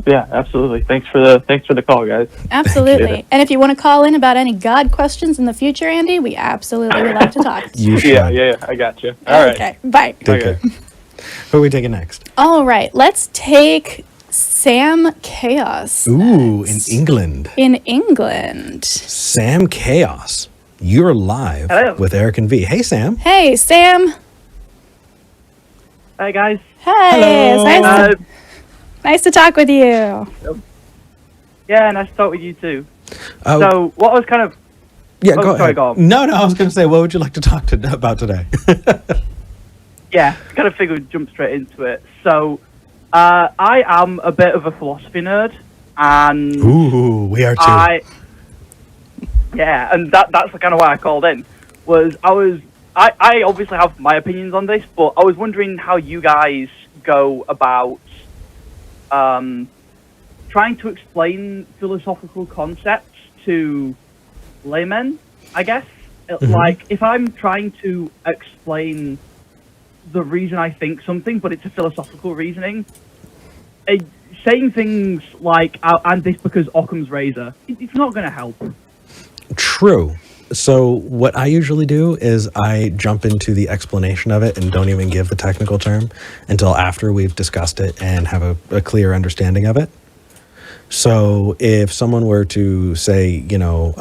[SPEAKER 4] Yeah, absolutely. Thanks for the call, guys.
[SPEAKER 2] Absolutely. And if you want to call in about any God questions in the future, Andy, we absolutely would like to talk.
[SPEAKER 1] You should.
[SPEAKER 4] Yeah, I got you. All right.
[SPEAKER 2] Okay, bye.
[SPEAKER 1] Take care. Who are we taking next?
[SPEAKER 2] All right, let's take Sam Chaos.
[SPEAKER 1] Ooh, in England.
[SPEAKER 2] In England.
[SPEAKER 1] Sam Chaos. You're live with Eric and V. Hey, Sam.
[SPEAKER 2] Hey, Sam.
[SPEAKER 5] Hi, guys.
[SPEAKER 2] Hey,
[SPEAKER 1] Hello.
[SPEAKER 2] it's nice to talk with you.
[SPEAKER 5] Yeah, nice to talk with you too.
[SPEAKER 1] Oh,
[SPEAKER 5] So, what was kind of...
[SPEAKER 1] yeah,
[SPEAKER 5] oh,
[SPEAKER 1] go
[SPEAKER 5] sorry,
[SPEAKER 1] ahead.
[SPEAKER 5] go on.
[SPEAKER 1] No, I was going to say, what would you like to talk about today?
[SPEAKER 5] Yeah, kind of figured we'd jump straight into it. So, I am a bit of a philosophy nerd, and
[SPEAKER 1] Ooh, we are too.
[SPEAKER 5] and that's kind of why I called in. I obviously have my opinions on this, but I was wondering how you guys go about trying to explain philosophical concepts to laymen, I guess.
[SPEAKER 1] Mm-hmm.
[SPEAKER 5] Like, if I'm trying to explain the reason I think something, but it's a philosophical reasoning, saying things like, and this because Occam's razor, it's not going to help.
[SPEAKER 1] True. So what I usually do is I jump into the explanation of it and don't even give the technical term until after we've discussed it and have a clear understanding of it. So if someone were to say, you know,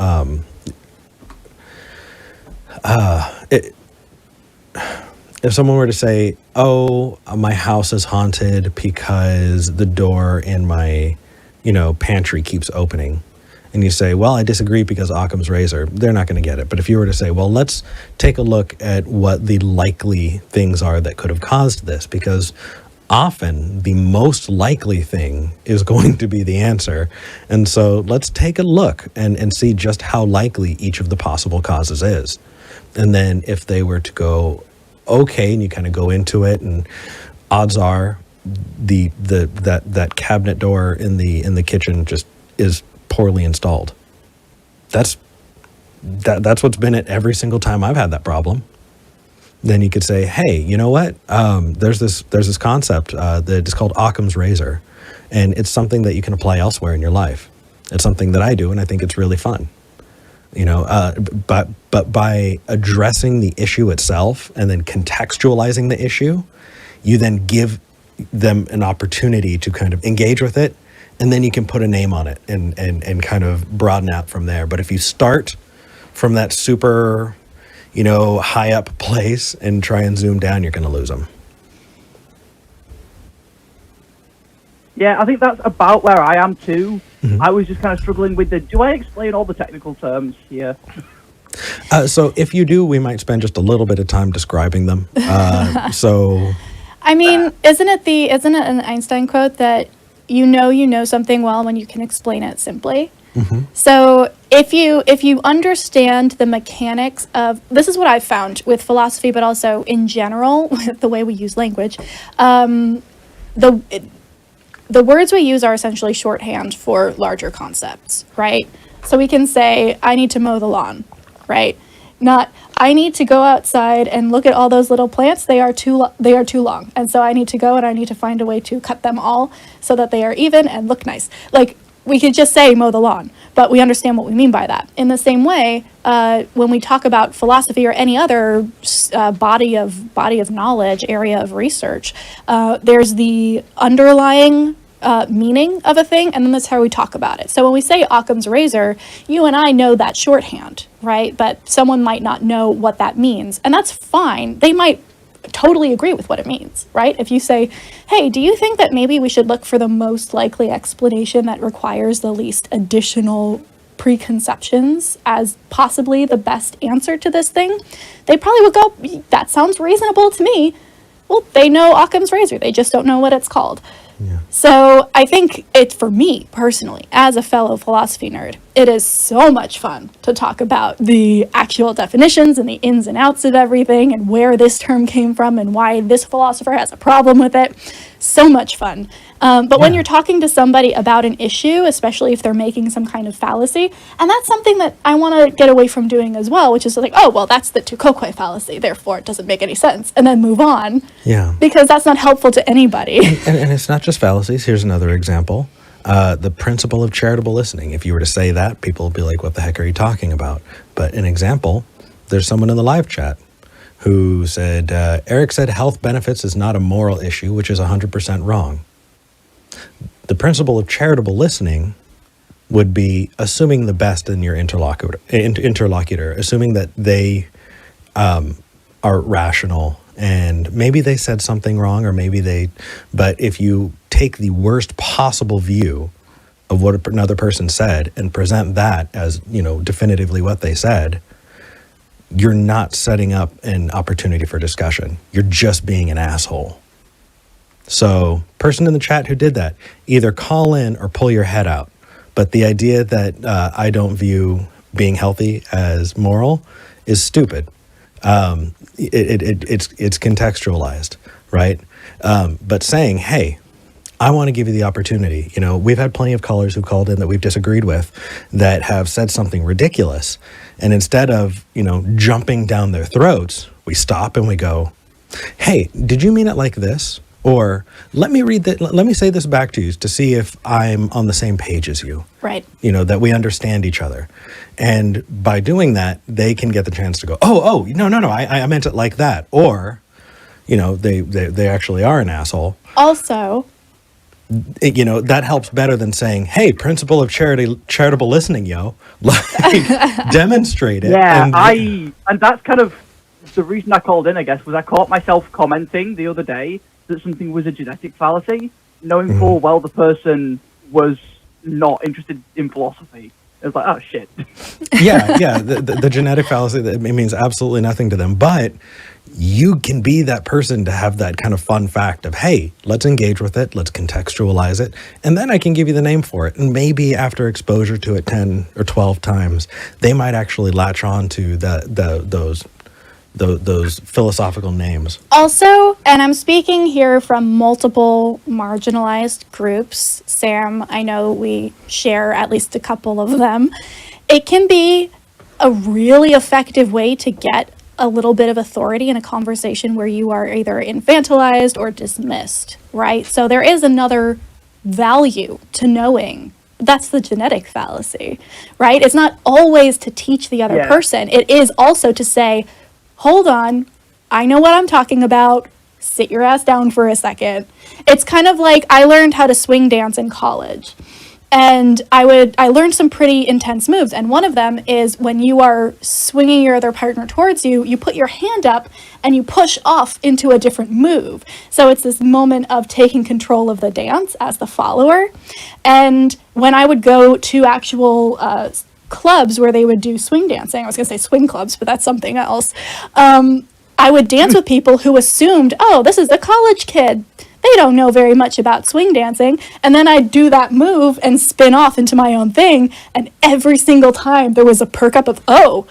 [SPEAKER 1] if someone were to say, oh, my house is haunted because the door in my, you know, pantry keeps opening, and you say, well, I disagree because Occam's razor, they're not going to get it. But if you were to say, well, let's take a look at what the likely things are that could have caused this, because often the most likely thing is going to be the answer. And so let's take a look and see just how likely each of the possible causes is. And then if they were to go, okay, and you kind of go into it, and odds are that cabinet door in the kitchen just is poorly installed. That's what's been it every single time I've had that problem. Then you could say, hey, you know what? There's this concept that is called Occam's razor, and it's something that you can apply elsewhere in your life. It's something that I do, and I think it's really fun. You know, but by addressing the issue itself and then contextualizing the issue, you then give them an opportunity to kind of engage with it, and then you can put a name on it and kind of broaden out from there. But if you start from that super, you know, high up place and try and zoom down, you're going to lose them.
[SPEAKER 5] Yeah, I think that's about where I am too.
[SPEAKER 1] Mm-hmm.
[SPEAKER 5] I was just kind of struggling with do I explain all the technical terms here?
[SPEAKER 1] So if you do, we might spend just a little bit of time describing them. So,
[SPEAKER 2] I mean, isn't it an Einstein quote that you know something well when you can explain it simply?
[SPEAKER 1] mm-hmm.
[SPEAKER 2] So if you understand the mechanics of, this is what I've found with philosophy, but also in general with the way we use language, the words we use are essentially shorthand for larger concepts, right? So we can say, I need to mow the lawn, right? Not, I need to go outside and look at all those little plants. They are too long. And so I need to go and I need to find a way to cut them all so that they are even and look nice. Like, we could just say mow the lawn, but we understand what we mean by that. In the same way, when we talk about philosophy or any other body of knowledge, area of research, there's the underlying meaning of a thing, and then that's how we talk about it. So when we say Occam's razor, you and I know that shorthand, right? But someone might not know what that means, and that's fine. They might totally agree with what it means, right? If you say, hey, do you think that maybe we should look for the most likely explanation that requires the least additional preconceptions as possibly the best answer to this thing? They probably would go, that sounds reasonable to me. Well, they know Occam's razor, they just don't know what it's called.
[SPEAKER 1] Yeah.
[SPEAKER 2] So I think for me personally, as a fellow philosophy nerd, it is so much fun to talk about the actual definitions and the ins and outs of everything and where this term came from and why this philosopher has a problem with it. So much fun. But when you're talking to somebody about an issue, especially if they're making some kind of fallacy, and that's something that I want to get away from doing as well, which is like, oh, well, that's the Tukokwe fallacy, therefore it doesn't make any sense, and then move on.
[SPEAKER 1] Yeah.
[SPEAKER 2] Because that's not helpful to anybody.
[SPEAKER 1] And it's not just fallacies. Here's another example. The principle of charitable listening. If you were to say that, people would be like, what the heck are you talking about? But an example, there's someone in the live chat who said, Eric said health benefits is not a moral issue, which is 100% wrong. The principle of charitable listening would be assuming the best in your interlocutor, assuming that they are rational, and maybe they said something wrong, or but if you take the worst possible view of what another person said and present that as, you know, definitively what they said, you're not setting up an opportunity for discussion. You're just being an asshole. So, person in the chat who did that, either call in or pull your head out. But the idea that I don't view being healthy as moral is stupid. It's contextualized, right? But saying, hey, I want to give you the opportunity. You know, we've had plenty of callers who called in that we've disagreed with that have said something ridiculous. And instead of, you know, jumping down their throats, we stop and we go, hey, did you mean it like this? Or let me say this back to you to see if I'm on the same page as you.
[SPEAKER 2] Right.
[SPEAKER 1] That we understand each other. And by doing that, they can get the chance to go, oh, no, I meant it like that. Or, they actually are an asshole.
[SPEAKER 2] Also,
[SPEAKER 1] that helps better than saying, hey, principle of charitable listening, yo. Like, demonstrate it.
[SPEAKER 5] Yeah, and that's kind of the reason I called in, I guess, was I caught myself commenting the other day that something was a genetic fallacy, knowing full well the person was not interested in philosophy. It was like, oh, shit.
[SPEAKER 1] Yeah. The genetic fallacy, it means absolutely nothing to them. But you can be that person to have that kind of fun fact of, hey, let's engage with it, let's contextualize it, and then I can give you the name for it. And maybe after exposure to it 10 or 12 times, they might actually latch on to those philosophical names.
[SPEAKER 2] Also, and I'm speaking here from multiple marginalized groups, Sam, I know we share at least a couple of them. It can be a really effective way to get a little bit of authority in a conversation where you are either infantilized or dismissed, right? So there is another value to knowing. That's the genetic fallacy, right? It's not always to teach the other person. It is also to say, hold on, I know what I'm talking about. Sit your ass down for a second. It's kind of like I learned how to swing dance in college. And I learned some pretty intense moves. And one of them is when you are swinging your other partner towards you, you put your hand up and you push off into a different move. So it's this moment of taking control of the dance as the follower. And when I would go to actual clubs where they would do swing dancing, I was going to say swing clubs, but that's something else. I would dance with people who assumed, oh, this is a college kid. They don't know very much about swing dancing. And then I'd do that move and spin off into my own thing. And every single time there was a perk up of, oh,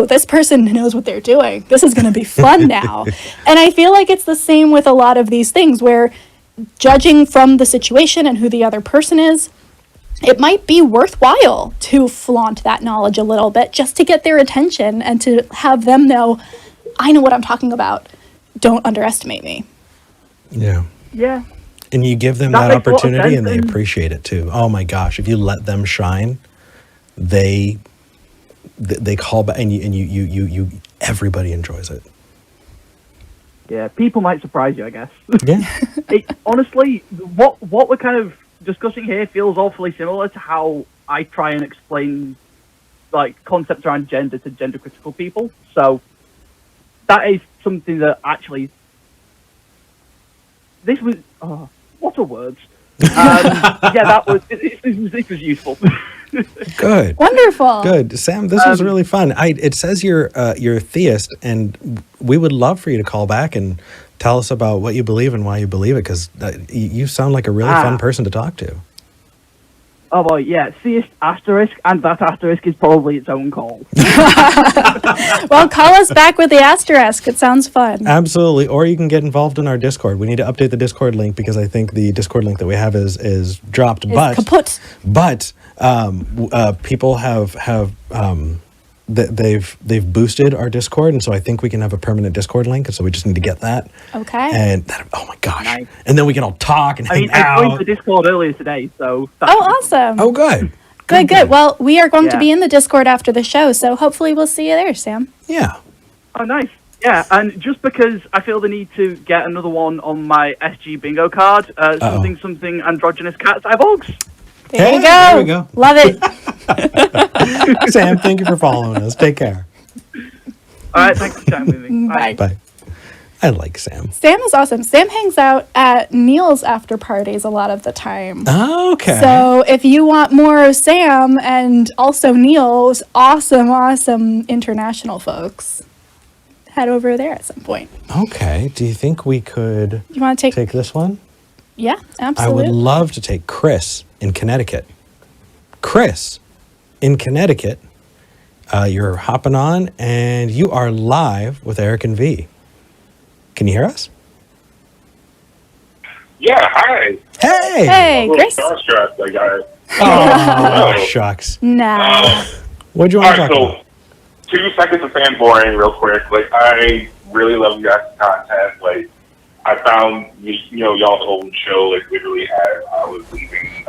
[SPEAKER 2] this person knows what they're doing. This is going to be fun now. And I feel like it's the same with a lot of these things where judging from the situation and who the other person is, it might be worthwhile to flaunt that knowledge a little bit just to get their attention and to have them know, I know what I'm talking about. Don't underestimate me.
[SPEAKER 1] Yeah.
[SPEAKER 5] Yeah.
[SPEAKER 1] And you give them that opportunity and they appreciate it too. Oh my gosh, if you let them shine, they call back and you everybody enjoys it.
[SPEAKER 5] Yeah, people might surprise you, I guess.
[SPEAKER 1] Yeah.
[SPEAKER 5] Honestly, what we're kind of discussing here feels awfully similar to how I try and explain like concepts around gender to gender critical people. So that is something that actually this was what are words? This was useful.
[SPEAKER 1] Good.
[SPEAKER 2] Wonderful.
[SPEAKER 1] Good. Sam, this was really fun. It says you're a theist, and we would love for you to call back and tell us about what you believe and why you believe it, because you sound like a really fun person to talk to.
[SPEAKER 5] Oh boy, yeah, theist asterisk, and that asterisk is probably its own call.
[SPEAKER 2] Well, call us back with the asterisk. It sounds fun.
[SPEAKER 1] Absolutely. Or you can get involved in our Discord. We need to update the Discord link because I think the Discord link that we have is dropped.
[SPEAKER 2] It's kaput.
[SPEAKER 1] But people have they've boosted our Discord, and so I think we can have a permanent Discord link. And so we just need to get that.
[SPEAKER 2] Okay.
[SPEAKER 1] And that, oh my gosh!
[SPEAKER 5] Nice.
[SPEAKER 1] And then we can all talk and hang out.
[SPEAKER 5] I joined the Discord earlier today, so.
[SPEAKER 2] Awesome.
[SPEAKER 1] Oh, good.
[SPEAKER 2] Good. Well, we are going to be in the Discord after the show, so hopefully we'll see you there, Sam.
[SPEAKER 1] Yeah.
[SPEAKER 5] Oh, nice. Yeah, and just because I feel the need to get another one on my SG bingo card, something androgynous cat cyborgs.
[SPEAKER 2] There you go. Love it.
[SPEAKER 1] Sam, thank you for following us. Take care.
[SPEAKER 5] All right, thanks for chatting with me.
[SPEAKER 2] Bye.
[SPEAKER 1] Bye. I like Sam.
[SPEAKER 2] Sam is awesome. Sam hangs out at Neil's after parties a lot of the time.
[SPEAKER 1] Okay.
[SPEAKER 2] So if you want more of Sam and also Neil's awesome international folks, head over there at some point.
[SPEAKER 1] Okay. Do you think we could
[SPEAKER 2] You want to take
[SPEAKER 1] this one?
[SPEAKER 2] Yeah,
[SPEAKER 1] I
[SPEAKER 2] absolutely.
[SPEAKER 1] would love to take Chris in Connecticut. Chris in Connecticut, you're hopping on and you are live with Eric and V. Can you hear us?
[SPEAKER 6] Yeah, hi.
[SPEAKER 2] Hey, Chris.
[SPEAKER 6] Starstruck, like
[SPEAKER 1] Oh, shucks.
[SPEAKER 2] Nah.
[SPEAKER 1] What'd you want to talk about?
[SPEAKER 6] 2 seconds of fanboying real quick. Like, I really love you guys' content. Like, I found y'all's old show like literally as I was leaving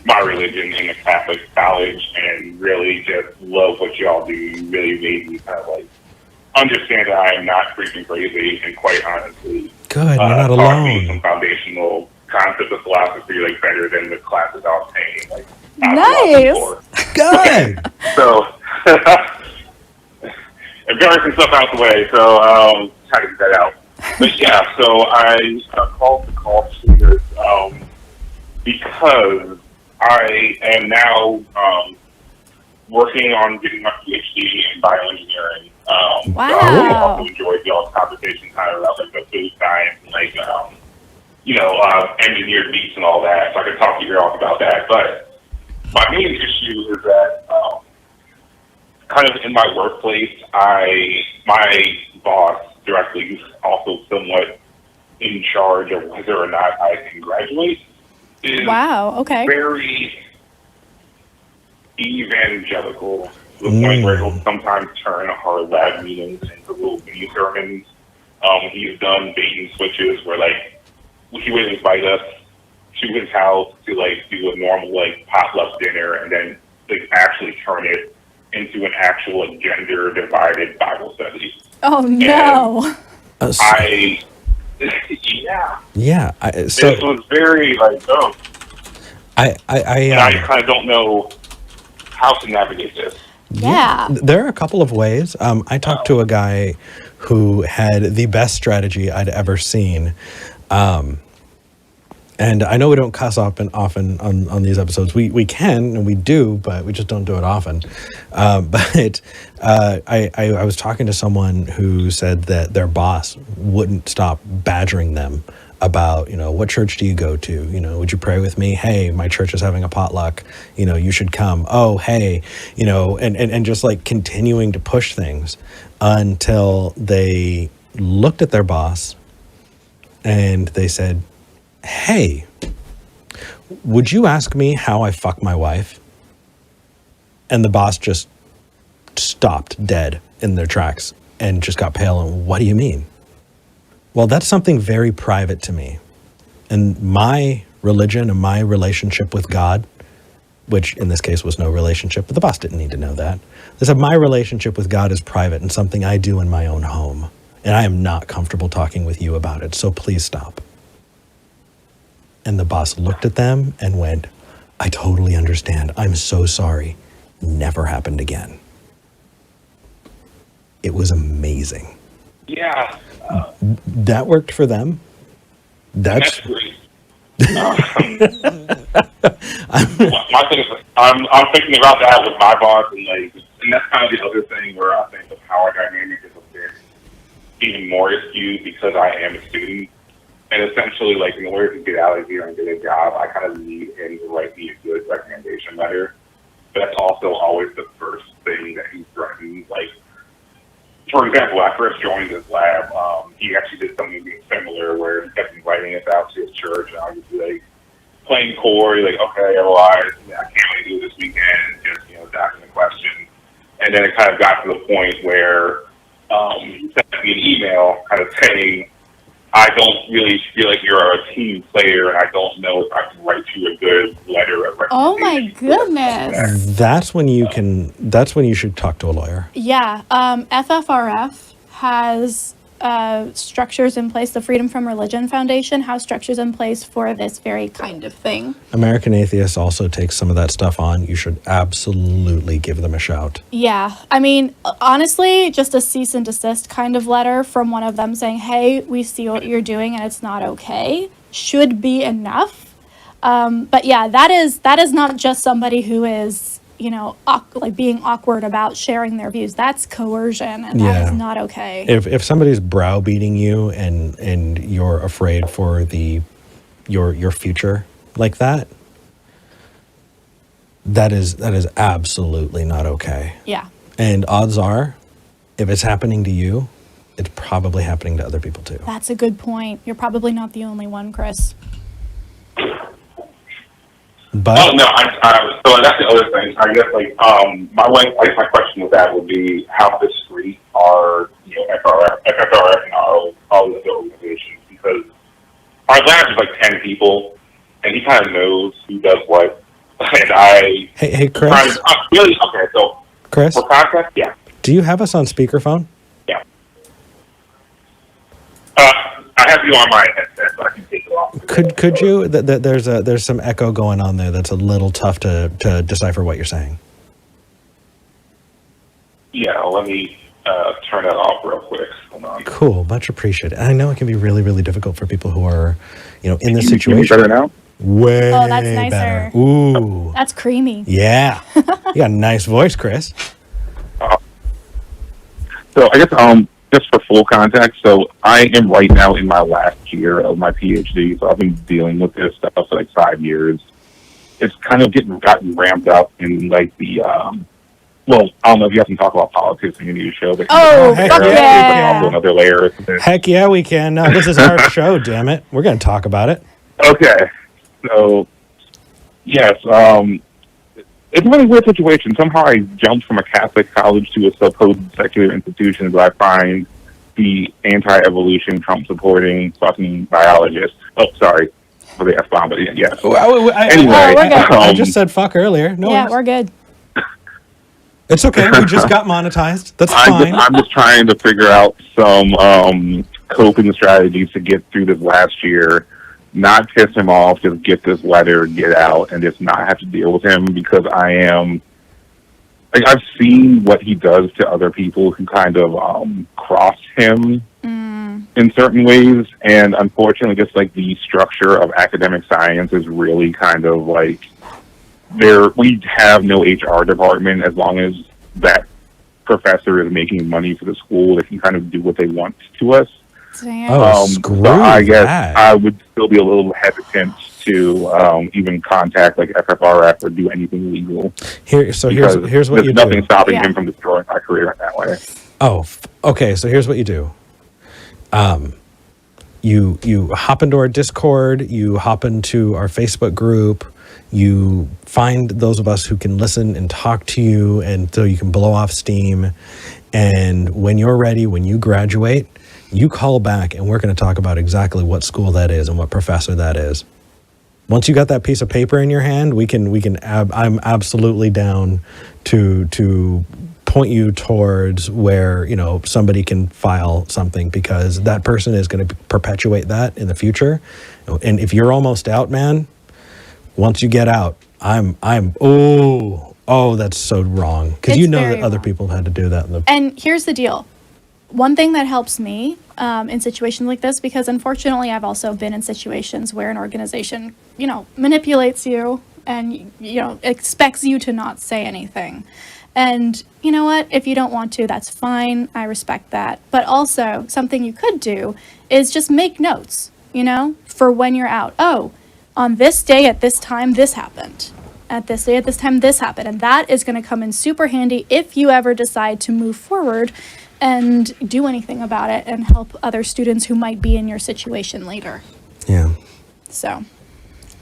[SPEAKER 6] my religion in a Catholic college, and really just love what y'all do. You really made me kind of like understand that I am not freaking crazy, and quite honestly,
[SPEAKER 1] good, you're not
[SPEAKER 6] taught me
[SPEAKER 1] alone.
[SPEAKER 6] some foundational concepts of philosophy like better than the classes I was paying. Like,
[SPEAKER 2] Nice.
[SPEAKER 1] Good.
[SPEAKER 6] So, I've gotten some stuff out the way, so try to get that out. But yeah, so I called the call streamers because I am now working on getting my PhD in bioengineering.
[SPEAKER 2] Wow.
[SPEAKER 6] So I really also enjoyed y'all's conversation kind of about like the food science and like engineered meats and all that. So I can talk to you all about that. But my main issue is that kind of in my workplace, my boss directly is also somewhat in charge of whether or not I can graduate. Is
[SPEAKER 2] Wow. Okay.
[SPEAKER 6] very evangelical to the point where he'll sometimes turn our lab meetings into little mini sermons. He's done bait and switches where like he would invite us to his house to like do a normal like potluck dinner and then like actually turn it into an actual gender divided Bible study.
[SPEAKER 2] Oh no.
[SPEAKER 1] Yeah.
[SPEAKER 6] This was very like
[SPEAKER 1] I
[SPEAKER 6] kind of don't know how to navigate this.
[SPEAKER 2] Yeah.
[SPEAKER 1] There are a couple of ways. I talked to a guy who had the best strategy I'd ever seen. And I know we don't cuss often on these episodes. We can and we do, but we just don't do it often. But I was talking to someone who said that their boss wouldn't stop badgering them about, what church do you go to? Would you pray with me? Hey, my church is having a potluck. You should come. Oh, hey, and just like continuing to push things until they looked at their boss and they said, hey, would you ask me how I fuck my wife? And the boss just stopped dead in their tracks and just got pale. And what do you mean? Well, that's something very private to me. And my religion and my relationship with God, which in this case was no relationship, but the boss didn't need to know that. They said, my relationship with God is private and something I do in my own home. And I am not comfortable talking with you about it. So please stop. And the boss looked at them and went, I totally understand. I'm so sorry. Never happened again. It was amazing.
[SPEAKER 6] Yeah.
[SPEAKER 1] That worked for them.
[SPEAKER 6] That's great. My thing is, I'm thinking about that with my boss, and that's kind of the other thing where I think the power dynamic is a bit even more skewed because I am a student. And essentially, in order to get out of here and get a job, I kind of need him to write me a good recommendation letter. But that's also always the first thing that he threatens. For example, when I first joined this lab, he actually did something similar where he kept inviting us out to his church, and I was just playing core, okay, otherwise, I can't really do this weekend, just, docking the question. And then it kind of got to the point where he sent me an email kind of saying, I don't really feel like you're a team player, and I don't know if I can write you a good letter of recommendation.
[SPEAKER 2] Oh my goodness.
[SPEAKER 1] That's when you should talk to a lawyer.
[SPEAKER 2] Yeah. FFRF has structures in place. The Freedom from Religion Foundation has structures in place for this very kind of thing.
[SPEAKER 1] American Atheists also takes some of that stuff on. You should absolutely give them a shout.
[SPEAKER 2] Yeah. I mean, honestly, just a cease and desist kind of letter from one of them saying, hey, we see what you're doing and it's not okay, should be enough. But yeah, that is not just somebody who is, being awkward about sharing their views. That's coercion, and that is not okay.
[SPEAKER 1] If somebody's browbeating you and you're afraid for your future like that, that is absolutely not okay.
[SPEAKER 2] Yeah.
[SPEAKER 1] And odds are, if it's happening to you, it's probably happening to other people too.
[SPEAKER 2] That's a good point. You're probably not the only one, Chris.
[SPEAKER 1] But
[SPEAKER 6] so that's the other thing. I guess my question with that would be how discreet are FFRF and all the other organizations our lab is like 10 people, and he kind of knows who does what. And I...
[SPEAKER 1] Hey, Chris?
[SPEAKER 6] Really? Okay, so...
[SPEAKER 1] Chris?
[SPEAKER 6] For context? Yeah.
[SPEAKER 1] Do you have us on speakerphone?
[SPEAKER 6] Yeah. I have you on my headset, so I can take it off.
[SPEAKER 1] Could you? There's some echo going on there that's a little tough to decipher what you're saying.
[SPEAKER 6] Yeah, let me turn that off real quick. Hold on.
[SPEAKER 1] Cool, much appreciated. I know it can be really, really difficult for people who are, in this
[SPEAKER 6] Can you hear me
[SPEAKER 1] situation.
[SPEAKER 6] better now?
[SPEAKER 1] Way
[SPEAKER 2] Oh, that's nicer.
[SPEAKER 1] better. Ooh.
[SPEAKER 2] That's creamy.
[SPEAKER 1] Yeah. You got a nice voice, Chris.
[SPEAKER 6] So I guess just for full context, so I am right now in my last year of my PhD, so I've been dealing with this stuff for like 5 years. It's kind of gotten ramped up in like the well, I don't know if you have to talk about politics in your show, but
[SPEAKER 2] fuck yeah.
[SPEAKER 6] also another layer.
[SPEAKER 1] Heck yeah, we can. No, this is our show, damn it. We're going to talk about it.
[SPEAKER 6] Okay, so yes, it's a really weird situation. Somehow I jumped from a Catholic college to a supposed secular institution, but I find the anti-evolution, Trump-supporting fucking biologist. Oh, sorry for the F-bomb, but yeah. Anyway,
[SPEAKER 1] I just said fuck earlier. No,
[SPEAKER 2] Yeah, we're good.
[SPEAKER 1] It's okay. We just got monetized. That's fine.
[SPEAKER 6] I'm just trying to figure out some coping strategies to get through this last year. Not piss him off, just get this letter, get out, and just not have to deal with him, because I am, like, I've seen what he does to other people who kind of cross him in certain ways, and unfortunately, just like the structure of academic science is really kind of like, we have no HR department. As long as that professor is making money for the school, they can kind of do what they want to us.
[SPEAKER 1] Screw
[SPEAKER 6] so I guess
[SPEAKER 1] that.
[SPEAKER 6] I would still be a little hesitant to even contact like FFRF or do anything legal.
[SPEAKER 1] Here's what you do.
[SPEAKER 6] There's nothing stopping him from destroying my career in that way.
[SPEAKER 1] Oh, okay. So here's what you do. You hop into our Discord. You hop into our Facebook group. You find those of us who can listen and talk to you, and so you can blow off steam. And when you're ready, when you graduate, you call back, and we're going to talk about exactly what school that is and what professor that is. Once you got that piece of paper in your hand, I'm absolutely down to point you towards where, somebody can file something, because that person is going to perpetuate that in the future. And if you're almost out, man, once you get out, that's so wrong, because that other people had to do that.
[SPEAKER 2] And here's the deal. One thing that helps me in situations like this, because unfortunately I've also been in situations where an organization, manipulates you and, expects you to not say anything. And you know what? If you don't want to, that's fine. I respect that. But also, something you could do is just make notes, for when you're out. Oh, on this day at this time, this happened. At this day at this time, this happened. And that is going to come in super handy if you ever decide to move forward and do anything about it and help other students who might be in your situation later.
[SPEAKER 1] Yeah.
[SPEAKER 2] So.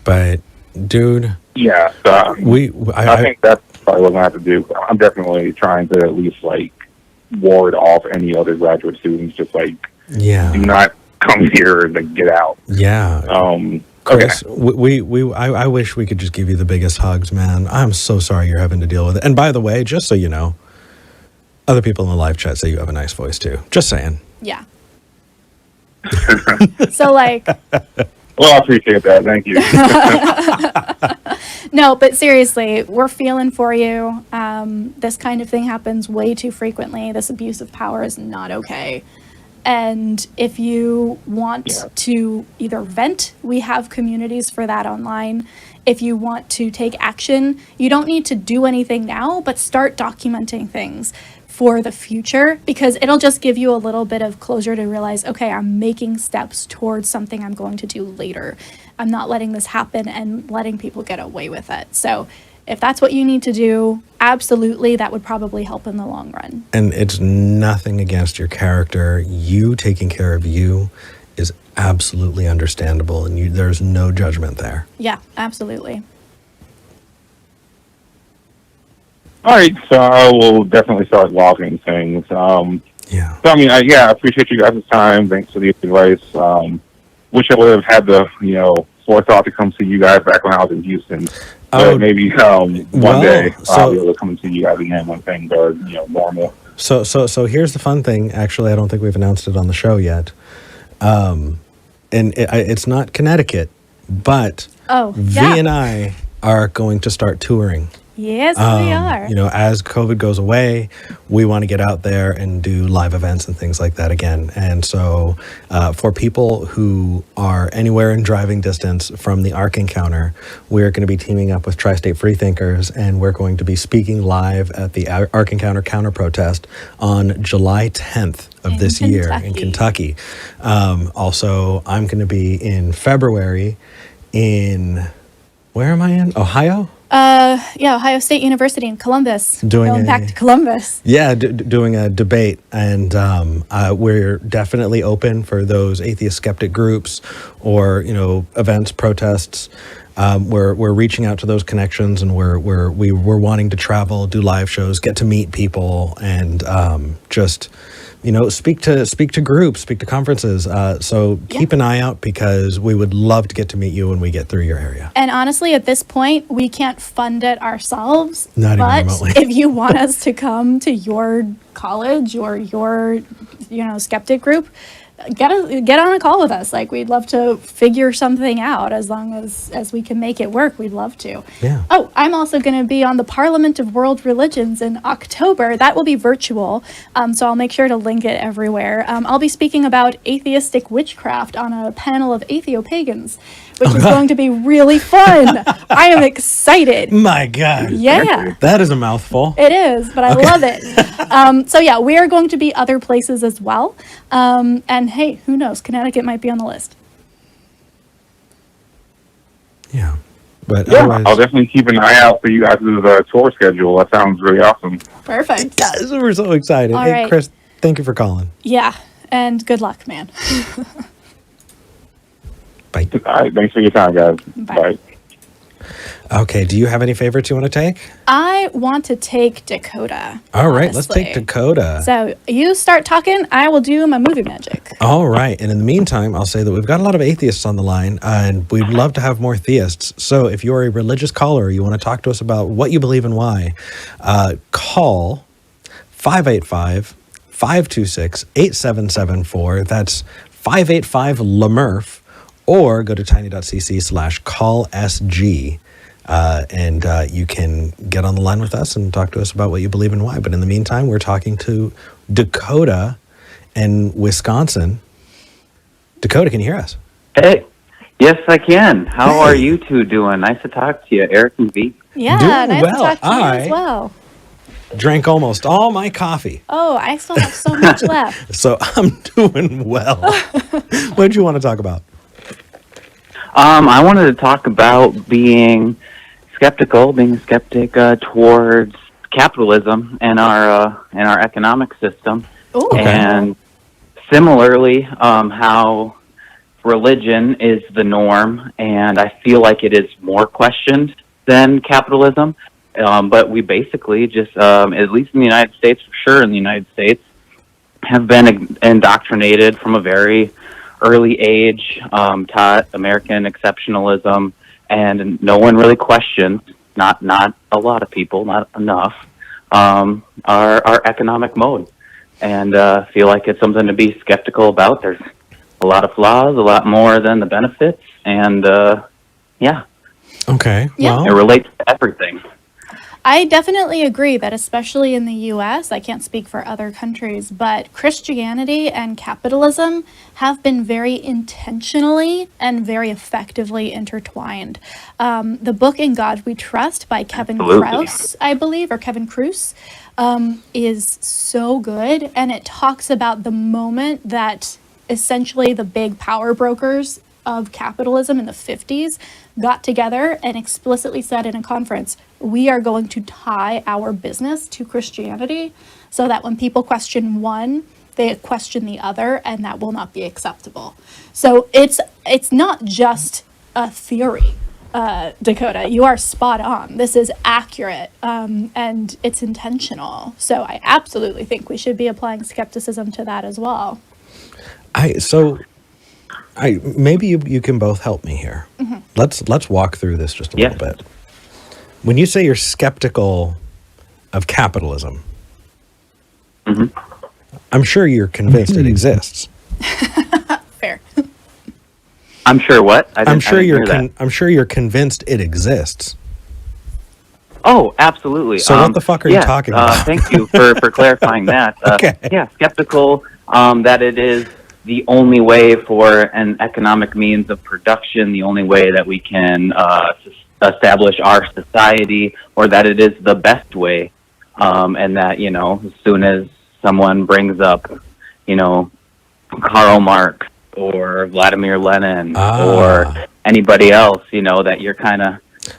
[SPEAKER 1] But, dude.
[SPEAKER 6] Yeah. I think that's probably what I have to do. I'm definitely trying to at least ward off any other graduate students. Just do not come here and get out.
[SPEAKER 1] Yeah. Chris, okay. I wish we could just give you the biggest hugs, man. I'm so sorry you're having to deal with it. And by the way, just so you know, other people in the live chat say you have a nice voice too. Just saying.
[SPEAKER 2] Yeah. So
[SPEAKER 6] well, I appreciate that. Thank you.
[SPEAKER 2] No, but seriously, we're feeling for you. This kind of thing happens way too frequently. This abuse of power is not okay. And if you want to either vent, we have communities for that online. If you want to take action, you don't need to do anything now, but start documenting things for the future, because it'll just give you a little bit of closure to realize, okay, I'm making steps towards something I'm going to do later. I'm not letting this happen and letting people get away with it. So if that's what you need to do, absolutely, that would probably help in the long run.
[SPEAKER 1] And it's nothing against your character. You taking care of you is absolutely understandable, and there's no judgment there.
[SPEAKER 2] Yeah, absolutely.
[SPEAKER 6] All right, so I will definitely start logging things.
[SPEAKER 1] Yeah.
[SPEAKER 6] So, I appreciate you guys' time. Thanks for the advice. wish I would have had the, forethought to come see you guys back when I was in Houston. But maybe one day I'll be able to come and see you guys again when things are, normal.
[SPEAKER 1] So here's the fun thing. Actually, I don't think we've announced it on the show yet. And it's not Connecticut, but V and I are going to start touring.
[SPEAKER 2] Yes, we are.
[SPEAKER 1] As COVID goes away, we want to get out there and do live events and things like that again. And so for people who are anywhere in driving distance from the ARC Encounter, we're going to be teaming up with Tri-State Freethinkers, and we're going to be speaking live at the ARC Encounter counter protest on July 10th of this year in Kentucky. Also, I'm going to be in February where am I in? Ohio?
[SPEAKER 2] Ohio State University in Columbus. Going back to Columbus.
[SPEAKER 1] Yeah, doing a debate, and we're definitely open for those atheist skeptic groups or events, protests. We're reaching out to those connections, and we're wanting to travel, do live shows, get to meet people, and just speak to groups, speak to conferences. So keep an eye out, because we would love to get to meet you when we get through your area.
[SPEAKER 2] And honestly, at this point, we can't fund it ourselves.
[SPEAKER 1] Not even remotely.
[SPEAKER 2] If you want us to come to your college or your, skeptic group, get on a call with us. Like, we'd love to figure something out. As long as we can make it work, we'd love to.
[SPEAKER 1] Yeah.
[SPEAKER 2] Oh, I'm also going to be on the Parliament of World Religions in October. That will be virtual, so I'll make sure to link it everywhere. I'll be speaking about atheistic witchcraft on a panel of atheopagans, which is going to be really fun. I am excited.
[SPEAKER 1] My God.
[SPEAKER 2] Yeah.
[SPEAKER 1] That is a mouthful.
[SPEAKER 2] It is, but I love it. We are going to be other places as well. And hey, who knows? Connecticut might be on the list.
[SPEAKER 1] Yeah. But
[SPEAKER 6] I'll definitely keep an eye out for you guys' tour schedule. That sounds really awesome.
[SPEAKER 2] Perfect.
[SPEAKER 1] Yes, we're so excited.
[SPEAKER 2] All
[SPEAKER 1] hey,
[SPEAKER 2] right.
[SPEAKER 1] Chris, thank you for calling.
[SPEAKER 2] Yeah, and good luck, man.
[SPEAKER 1] Bye.
[SPEAKER 6] All right, thanks for your time, guys.
[SPEAKER 2] Bye.
[SPEAKER 1] Okay, do you have any favorites you want to take?
[SPEAKER 2] I want to take Dakota.
[SPEAKER 1] All right,
[SPEAKER 2] honestly.
[SPEAKER 1] let's take Dakota.
[SPEAKER 2] So you start talking, I will do my movie magic.
[SPEAKER 1] All right, and in the meantime, I'll say that we've got a lot of atheists on the line, and we'd love to have more theists. So if you're a religious caller, you want to talk to us about what you believe and why, call 585-526-8774. That's 585-LaMurph, or go to tiny.cc/callsg. And you can get on the line with us and talk to us about what you believe and why. But in the meantime, we're talking to Dakota in Wisconsin. Dakota, can you hear us?
[SPEAKER 7] Hey, yes, I can. How are you two doing? Nice to talk to you, Eric and V.
[SPEAKER 2] Yeah,
[SPEAKER 1] Doing
[SPEAKER 2] nice
[SPEAKER 1] well.
[SPEAKER 2] to talk to you as well.
[SPEAKER 1] Drank almost all my coffee,
[SPEAKER 2] Oh, I still have so much left.
[SPEAKER 1] so I'm doing well. What did you want to talk about?
[SPEAKER 7] I wanted to talk about being a skeptic towards capitalism and our economic system,
[SPEAKER 2] Ooh.
[SPEAKER 7] and similarly, how religion is the norm, and I feel like it is more questioned than capitalism. But we basically just, at least in the United States, for sure in the United States, have been indoctrinated from a very early age, taught American exceptionalism, and no one really questions, not a lot of people, not enough, our economic mode. And feel like it's something to be skeptical about. There's a lot of flaws, a lot more than the benefits, and yeah.
[SPEAKER 1] Okay.
[SPEAKER 2] Yeah.
[SPEAKER 1] Well,
[SPEAKER 7] It relates to everything.
[SPEAKER 2] I definitely agree that, especially in the US, I can't speak for other countries, but Christianity and capitalism have been very intentionally and very effectively intertwined. The book In God We Trust by Kevin
[SPEAKER 7] Absolutely.
[SPEAKER 2] Krause, I believe, or Kevin Kruse, is so good. And it talks about the moment that essentially the big power brokers of capitalism in the 50s got together and explicitly said in a conference, we are going to tie our business to Christianity so that when people question one, they question the other, and that will not be acceptable. So it's not just a theory, Dakota. You are spot on. This is accurate, and it's intentional. So I absolutely think we should be applying skepticism to that as well.
[SPEAKER 1] maybe you can both help me here.
[SPEAKER 2] Mm-hmm.
[SPEAKER 1] Let's walk through this just a
[SPEAKER 7] Yeah.
[SPEAKER 1] little bit. When you say you're skeptical of capitalism, I'm sure you're convinced it exists.
[SPEAKER 2] Fair.
[SPEAKER 7] I'm sure what?
[SPEAKER 1] I'm sure you're convinced it exists.
[SPEAKER 7] Oh, absolutely.
[SPEAKER 1] So what the fuck are you talking about?
[SPEAKER 7] Thank you for clarifying that.
[SPEAKER 1] Okay.
[SPEAKER 7] Yeah, skeptical that it is the only way for an economic means of production, the only way that we can establish our society, or that it is the best way, and that, as soon as someone brings up, Karl Marx or Vladimir Lenin or anybody else, that you're kind of,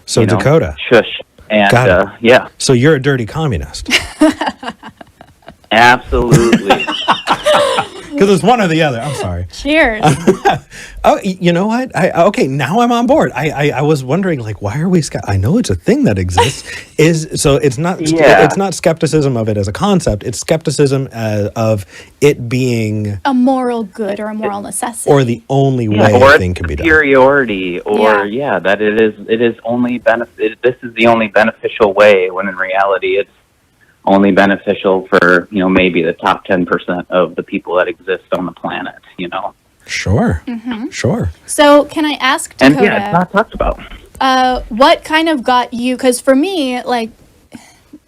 [SPEAKER 1] So Dakota.
[SPEAKER 7] shush. And, yeah.
[SPEAKER 1] So you're a dirty communist.
[SPEAKER 7] Absolutely.
[SPEAKER 1] Because it's one or the other. I'm sorry.
[SPEAKER 2] Cheers.
[SPEAKER 1] Oh, you know what? Okay, now I'm on board. I was wondering, like, why are we? I know it's a thing that exists. It's not.
[SPEAKER 7] Yeah.
[SPEAKER 1] It's not skepticism of it as a concept. It's skepticism of it being
[SPEAKER 2] A moral good or a moral necessity.
[SPEAKER 1] or the only way
[SPEAKER 7] or
[SPEAKER 1] a thing can be done.
[SPEAKER 7] superiority, or that it is only benefit. This is the only beneficial way, when in reality it's only beneficial for maybe the top 10% of the people that exist on the planet.
[SPEAKER 1] Sure. Sure.
[SPEAKER 2] So can I ask
[SPEAKER 7] And
[SPEAKER 2] Dakota,
[SPEAKER 7] yeah, it's not talked about.
[SPEAKER 2] what kind of got you, because for me, like,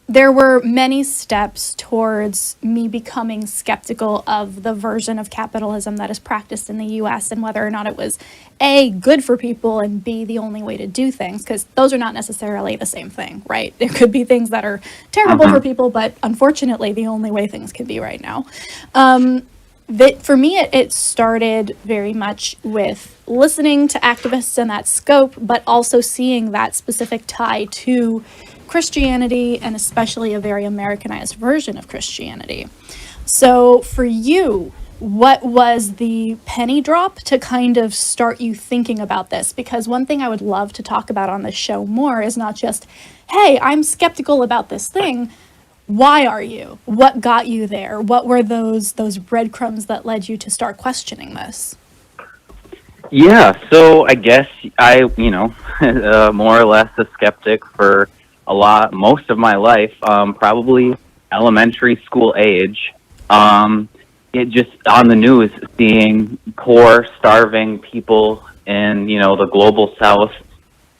[SPEAKER 2] there were many steps towards me becoming skeptical of the version of capitalism that is practiced in the US and whether or not it was A, good for people, and B, the only way to do things, because those are not necessarily the same thing, right? There could be things that are terrible for people, but unfortunately the only way things can be right now. For me, it started very much with listening to activists in that scope, but also seeing that specific tie to Christianity, and especially a very Americanized version of Christianity. So for you, what was the penny drop to kind of start you thinking about this? Because one thing I would love to talk about on this show more is not just, hey, I'm skeptical about this thing. Why are you? What got you there? What were those breadcrumbs that led you to start questioning this?
[SPEAKER 7] Yeah, so I guess I, more or less a skeptic for most of my life, probably elementary school age. It just on the news, seeing poor, starving people in, the global south,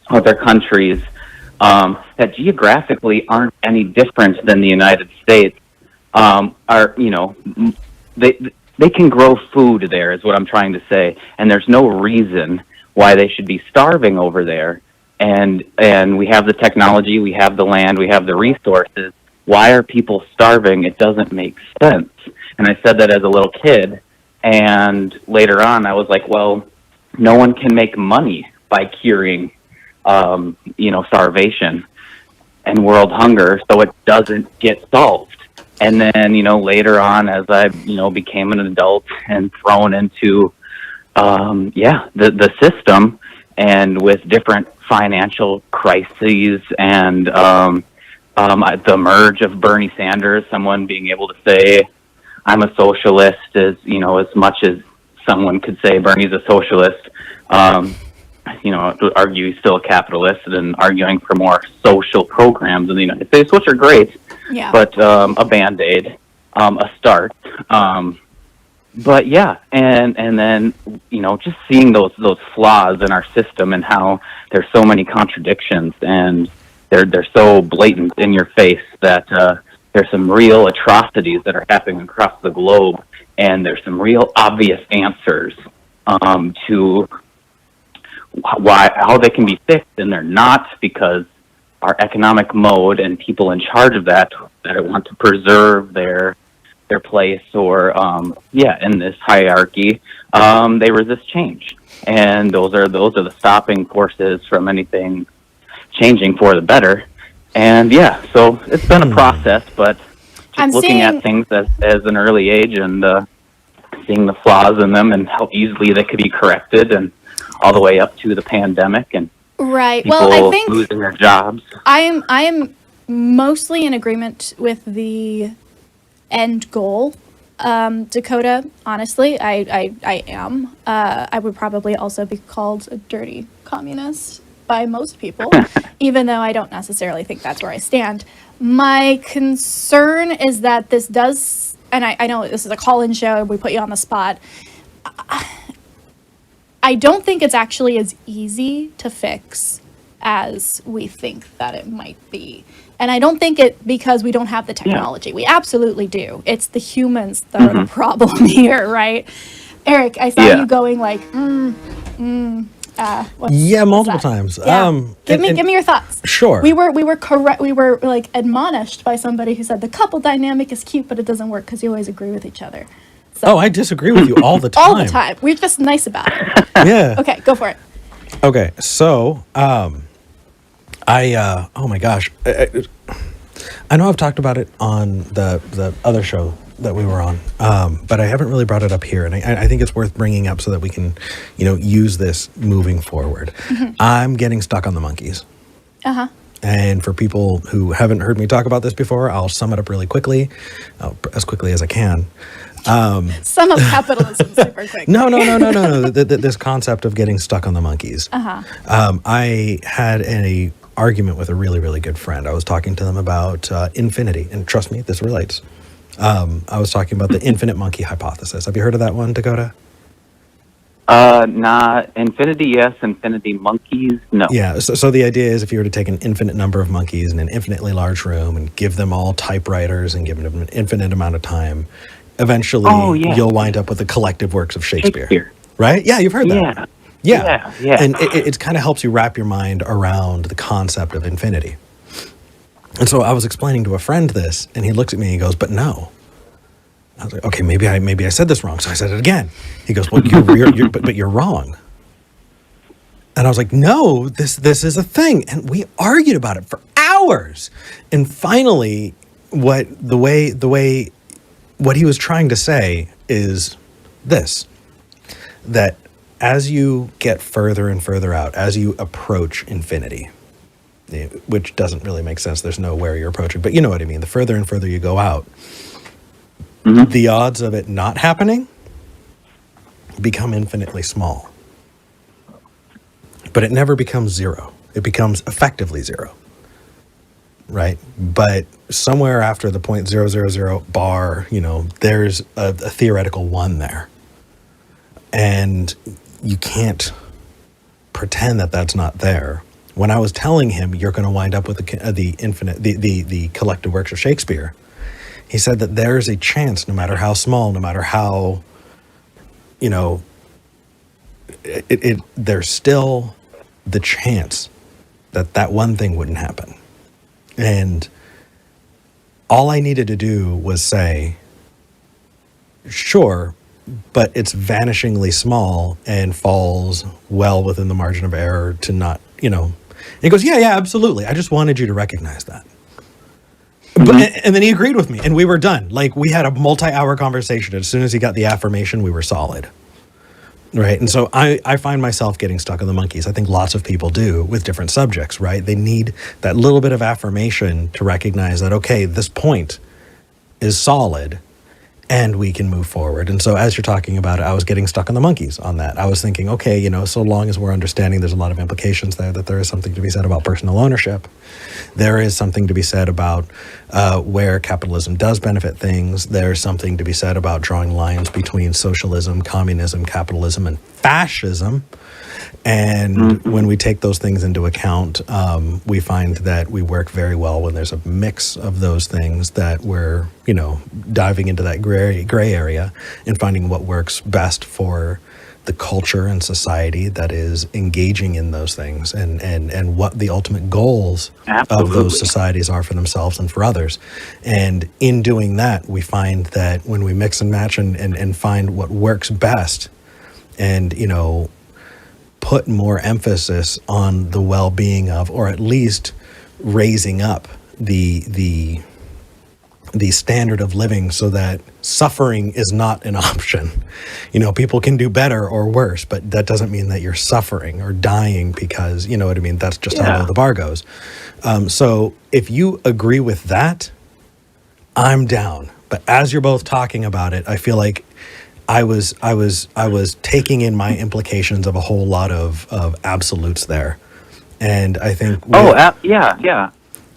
[SPEAKER 7] other countries, that geographically aren't any different than the United States, they can grow food there, is what I'm trying to say, and there's no reason why they should be starving over there. And we have the technology, we have the land, we have the resources. Why are people starving? It doesn't make sense. And I said that as a little kid, and later on I was like, well, no one can make money by curing, starvation and world hunger, so it doesn't get solved. And then, later on, as I, became an adult and thrown into, the system, and with different financial crises and the merge of Bernie Sanders, someone being able to say, I'm a socialist, as much as someone could say Bernie's a socialist, to argue he's still a capitalist, and arguing for more social programs in the United States, which are great, but a Band-Aid, a start. But yeah, and then, just seeing those flaws in our system and how there's so many contradictions, and they're so blatant in your face that there's some real atrocities that are happening across the globe, and there's some real obvious answers to how they can be fixed, and they're not, because our economic mode and people in charge of that want to preserve their place, or in this hierarchy, they resist change, and those are the stopping forces from anything changing for the better. And so it's been a process, but just looking at things as an early age, and seeing the flaws in them and how easily they could be corrected, and all the way up to the pandemic and
[SPEAKER 2] right.
[SPEAKER 7] People
[SPEAKER 2] Well, I think
[SPEAKER 7] losing their jobs.
[SPEAKER 2] I am mostly in agreement with the end goal Dakota, honestly, I am. I would probably also be called a dirty communist by most people, even though I don't necessarily think that's where I stand. My concern is that this does, and I know this is a call-in show, we put you on the spot. I don't think it's actually as easy to fix as we think that it might be. And I don't think it because we don't have the technology. We absolutely do. It's the humans that are the problem here, right? Eric, I saw you going like,
[SPEAKER 1] multiple times.
[SPEAKER 2] Yeah. Give me your thoughts.
[SPEAKER 1] Sure.
[SPEAKER 2] We were correct. We were like admonished by somebody who said the couple dynamic is cute, but it doesn't work because you always agree with each other. So,
[SPEAKER 1] I disagree with you all the time.
[SPEAKER 2] all the time. We're just nice about it.
[SPEAKER 1] Yeah.
[SPEAKER 2] Okay, go for it.
[SPEAKER 1] Okay, so oh my gosh, I know I've talked about it on the other show that we were on, but I haven't really brought it up here, and I think it's worth bringing up so that we can, use this moving forward. I'm getting stuck on the monkeys. And for people who haven't heard me talk about this before, I'll sum it up really quickly, as quickly as I can.
[SPEAKER 2] Sum up capitalism super quick.
[SPEAKER 1] No. This concept of getting stuck on the monkeys. I had an argument with a really, really good friend. I was talking to them about infinity, and trust me, this relates. I was talking about the infinite monkey hypothesis. Have you heard of that one, Dakota?
[SPEAKER 7] Not infinity, yes. Infinity monkeys, no.
[SPEAKER 1] Yeah, so the idea is if you were to take an infinite number of monkeys in an infinitely large room and give them all typewriters and give them an infinite amount of time, eventually you'll wind up with the collective works of Shakespeare. Right? Yeah, you've heard that. Yeah. And it kind of helps you wrap your mind around the concept of infinity. And so I was explaining to a friend this, and he looks at me and he goes, but no. I was like, okay, maybe I said this wrong. So I said it again. He goes, well, but you're wrong. And I was like, no, this is a thing. And we argued about it for hours. And finally, what he was trying to say is this, that as you get further and further out, as you approach infinity, which doesn't really make sense, there's no where you're approaching, but you know what I mean, the further and further you go out, the odds of it not happening become infinitely small. But it never becomes zero. It becomes effectively zero. Right? But somewhere after the 0.000 bar, there's a theoretical one there. And you can't pretend that that's not there. When I was telling him you're going to wind up with the infinite, the collective works of Shakespeare, he said that there's a chance, no matter how small, no matter how, there's still the chance that one thing wouldn't happen. And all I needed to do was say, sure, but it's vanishingly small and falls well within the margin of error to not, And he goes, yeah, absolutely. I just wanted you to recognize that. And then he agreed with me, and we were done. Like, we had a multi-hour conversation. As soon as he got the affirmation, we were solid. Right? And so I find myself getting stuck on the monkeys. I think lots of people do with different subjects, right? They need that little bit of affirmation to recognize that, okay, this point is solid and we can move forward. And so as you're talking about it, I was getting stuck on the monkeys on that. I was thinking, okay, so long as we're understanding there's a lot of implications there, that there is something to be said about personal ownership. There is something to be said about where capitalism does benefit things. There's something to be said about drawing lines between socialism, communism, capitalism, and fascism. And when we take those things into account, we find that we work very well when there's a mix of those things, that we're, diving into that gray area and finding what works best for the culture and society that is engaging in those things, and what the ultimate goals of those societies are for themselves and for others. And in doing that, we find that when we mix and match and find what works best, and, put more emphasis on the well-being of, or at least raising up the standard of living so that suffering is not an option. People can do better or worse, but that doesn't mean that you're suffering or dying because, you know what I mean? That's just how low the bar goes. So if you agree with that, I'm down. But as you're both talking about it, I feel like I was taking in my implications of a whole lot of absolutes there. And I think
[SPEAKER 7] yeah.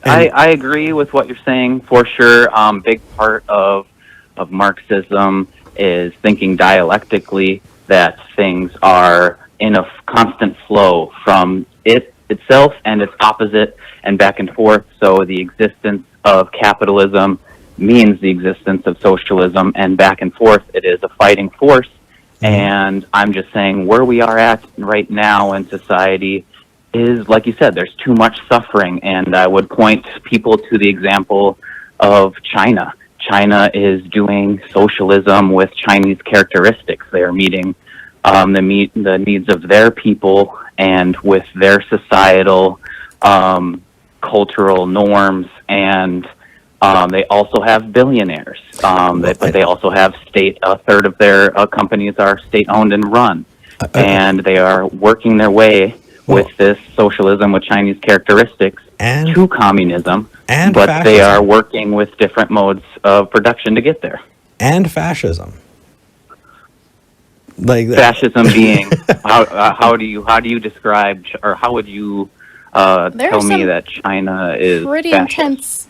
[SPEAKER 7] I agree with what you're saying for sure. Big part of Marxism is thinking dialectically, that things are in a constant flow from itself and its opposite and back and forth. So the existence of capitalism means the existence of socialism, and back and forth it is a fighting force. And I'm just saying where we are at right now in society is, like you said, there's too much suffering. And I would point people to the example of China. China is doing socialism with Chinese characteristics. They are meeting the needs of their people and with their societal cultural norms, and they also have billionaires, but they also have a third of their companies are state-owned and run, and they are working their way with this socialism with Chinese characteristics to communism, but fascism. They are working with different modes of production to get there.
[SPEAKER 1] And fascism. Like
[SPEAKER 7] fascism being how do you describe, or how would you tell me that China is
[SPEAKER 2] pretty
[SPEAKER 7] fascist?
[SPEAKER 2] Intense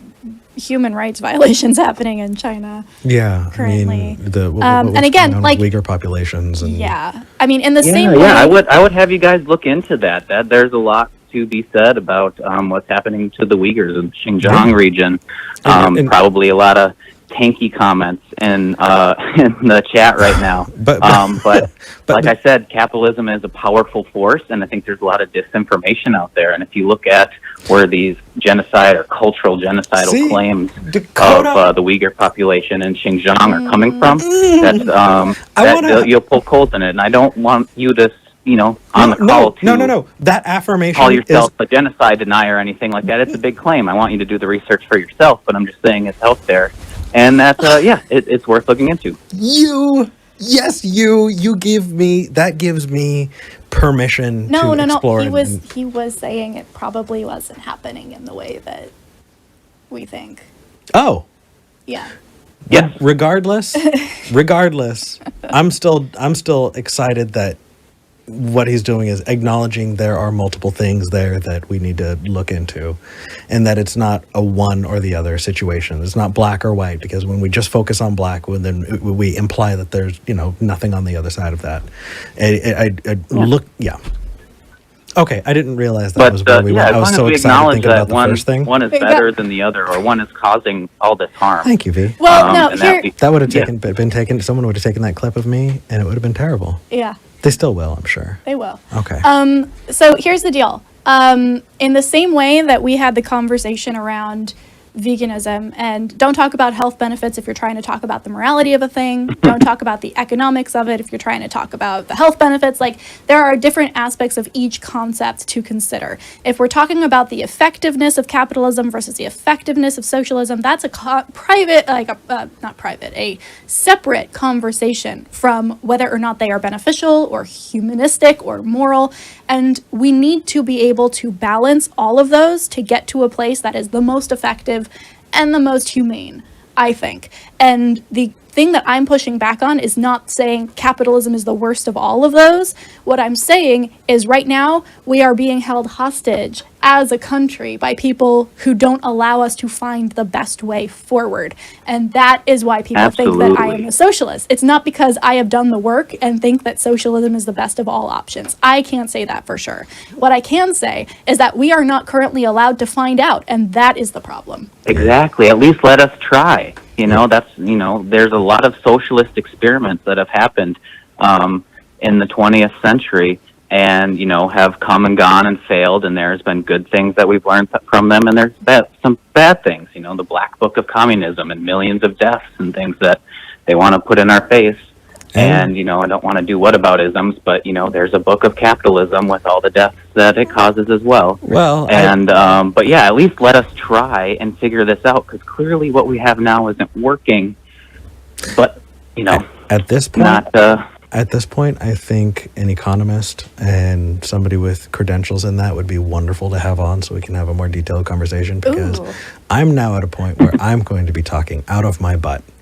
[SPEAKER 2] human rights violations happening in China.
[SPEAKER 1] Yeah,
[SPEAKER 2] currently.
[SPEAKER 1] I mean,
[SPEAKER 2] and again, like
[SPEAKER 1] Uyghur populations, and
[SPEAKER 2] I mean, in the same way.
[SPEAKER 7] I would have you guys look into that. That there's a lot to be said about what's happening to the Uyghurs in the Xinjiang region. And probably a lot of tanky comments in the chat right now. But like I said, capitalism is a powerful force, and I think there's a lot of disinformation out there. And if you look at where these genocide or cultural genocidal claims
[SPEAKER 1] Dakota,
[SPEAKER 7] of the Uyghur population in Xinjiang are coming from, you'll poke holes in it. And I don't want you to, on the call
[SPEAKER 1] No. That affirmation
[SPEAKER 7] call yourself a genocide denier or anything like that. It's a big claim. I want you to do the research for yourself, but I'm just saying it's out there. And that's, it's worth looking into.
[SPEAKER 1] You give me, that gives me permission to explore.
[SPEAKER 2] He was saying it probably wasn't happening in the way that we think.
[SPEAKER 1] Oh.
[SPEAKER 2] Yeah.
[SPEAKER 7] Yes.
[SPEAKER 1] Regardless, I'm still excited that what he's doing is acknowledging there are multiple things there that we need to look into, and that it's not a one or the other situation. It's not black or white, because when we just focus on black, then we imply that there's nothing on the other side of that. Okay, I didn't realize that was where we went. I was so excited thinking about the first thing.
[SPEAKER 7] One is better than the other, or one is causing all this harm.
[SPEAKER 1] Thank you, V.
[SPEAKER 2] Well,
[SPEAKER 1] that would have been taken. Someone would have taken that clip of me, and it would have been terrible.
[SPEAKER 2] Yeah.
[SPEAKER 1] They still will, I'm sure.
[SPEAKER 2] They will.
[SPEAKER 1] Okay.
[SPEAKER 2] So here's the deal. In the same way that we had the conversation around veganism, and don't talk about health benefits if you're trying to talk about the morality of a thing. Don't talk about the economics of it if you're trying to talk about the health benefits. Like, there are different aspects of each concept to consider. If we're talking about the effectiveness of capitalism versus the effectiveness of socialism, that's a a separate conversation from whether or not they are beneficial or humanistic or moral. And we need to be able to balance all of those to get to a place that is the most effective and the most humane, I think. And the thing that I'm pushing back on is not saying capitalism is the worst of all of those. What I'm saying is right now we are being held hostage as a country by people who don't allow us to find the best way forward. And that is why people think that I am a socialist. It's not because I have done the work and think that socialism is the best of all options. I can't say that for sure. What I can say is that we are not currently allowed to find out, and that is the problem.
[SPEAKER 7] Exactly. At least let us try. There's a lot of socialist experiments that have happened in the 20th century, and have come and gone and failed, and there's been good things that we've learned from them, and there's some bad things, the black book of communism and millions of deaths and things that they want to put in our face. And I don't want to do whataboutisms, but there's a book of capitalism with all the deaths that it causes as well.
[SPEAKER 1] Well,
[SPEAKER 7] but at least let us try and figure this out, because clearly what we have now isn't working. But
[SPEAKER 1] at this point, I think an economist and somebody with credentials in that would be wonderful to have on, so we can have a more detailed conversation, because I'm now at a point where I'm going to be talking out of my butt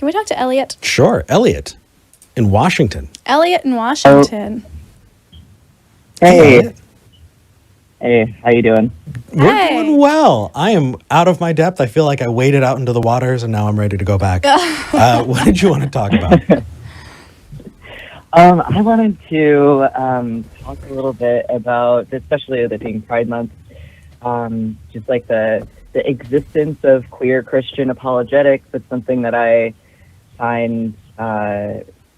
[SPEAKER 2] Can we talk to Elliot?
[SPEAKER 1] Sure. Elliot in Washington.
[SPEAKER 2] Elliot in Washington.
[SPEAKER 8] Hey.
[SPEAKER 1] Elliot.
[SPEAKER 8] Hey, how you doing?
[SPEAKER 1] We're
[SPEAKER 2] Hey.
[SPEAKER 1] doing well. I am out of my depth. I feel like I waded out into the waters and now I'm ready to go back. What did you want to talk about?
[SPEAKER 8] I wanted to talk a little bit about, especially with it being Pride Month, just like the existence of queer Christian apologetics. It's something that I find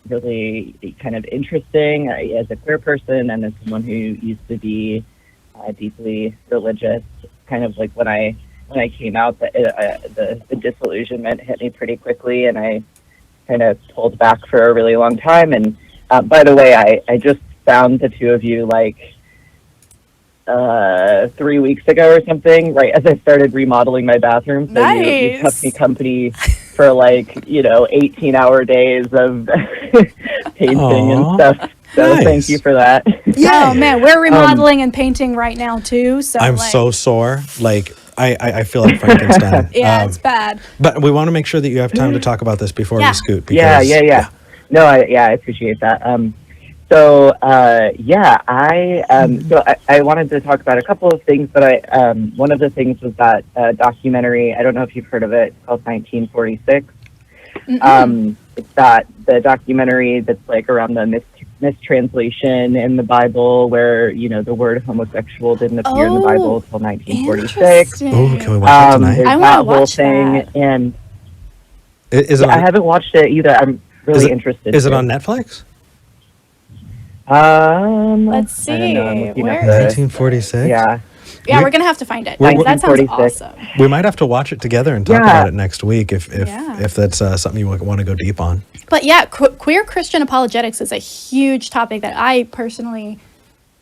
[SPEAKER 8] really kind of interesting as a queer person and as someone who used to be deeply religious. Kind of like when I came out, the disillusionment hit me pretty quickly, and I kind of pulled back for a really long time. And by the way, I just found the two of you like 3 weeks ago or something, right as I started remodeling my bathroom. So you kept me company for 18-hour days of painting and stuff. So
[SPEAKER 1] nice.
[SPEAKER 8] Thank you for that.
[SPEAKER 1] Yeah.
[SPEAKER 2] Oh man, we're remodeling and painting right now too. So
[SPEAKER 1] I'm so sore. Like I feel like Frankenstein.
[SPEAKER 2] yeah, it's bad.
[SPEAKER 1] But we want to make sure that you have time to talk about this before we scoot.
[SPEAKER 8] Yeah. No, I appreciate that. So I wanted to talk about a couple of things, but one of the things was that documentary. I don't know if you've heard of it. It's called 1946. It's that the documentary that's like around the mistranslation in the Bible, where the word homosexual didn't appear in the Bible until 1946.
[SPEAKER 1] Oh, can we watch it tonight?
[SPEAKER 2] I want to watch that.
[SPEAKER 8] And
[SPEAKER 1] Is it?
[SPEAKER 8] I haven't watched it either. I'm really interested.
[SPEAKER 1] Is it on Netflix?
[SPEAKER 2] Let's see.
[SPEAKER 8] I don't know, I'm looking
[SPEAKER 2] Where
[SPEAKER 8] up the-
[SPEAKER 1] 1946.
[SPEAKER 8] Yeah.
[SPEAKER 2] Yeah, we're gonna have to find it.
[SPEAKER 1] We're-
[SPEAKER 2] That sounds
[SPEAKER 8] 1946.
[SPEAKER 2] awesome.
[SPEAKER 1] We might have to watch it together and talk
[SPEAKER 8] Yeah.
[SPEAKER 1] about it next week if
[SPEAKER 2] Yeah.
[SPEAKER 1] that's something you want to go deep on.
[SPEAKER 2] But yeah, queer Christian apologetics is a huge topic that I personally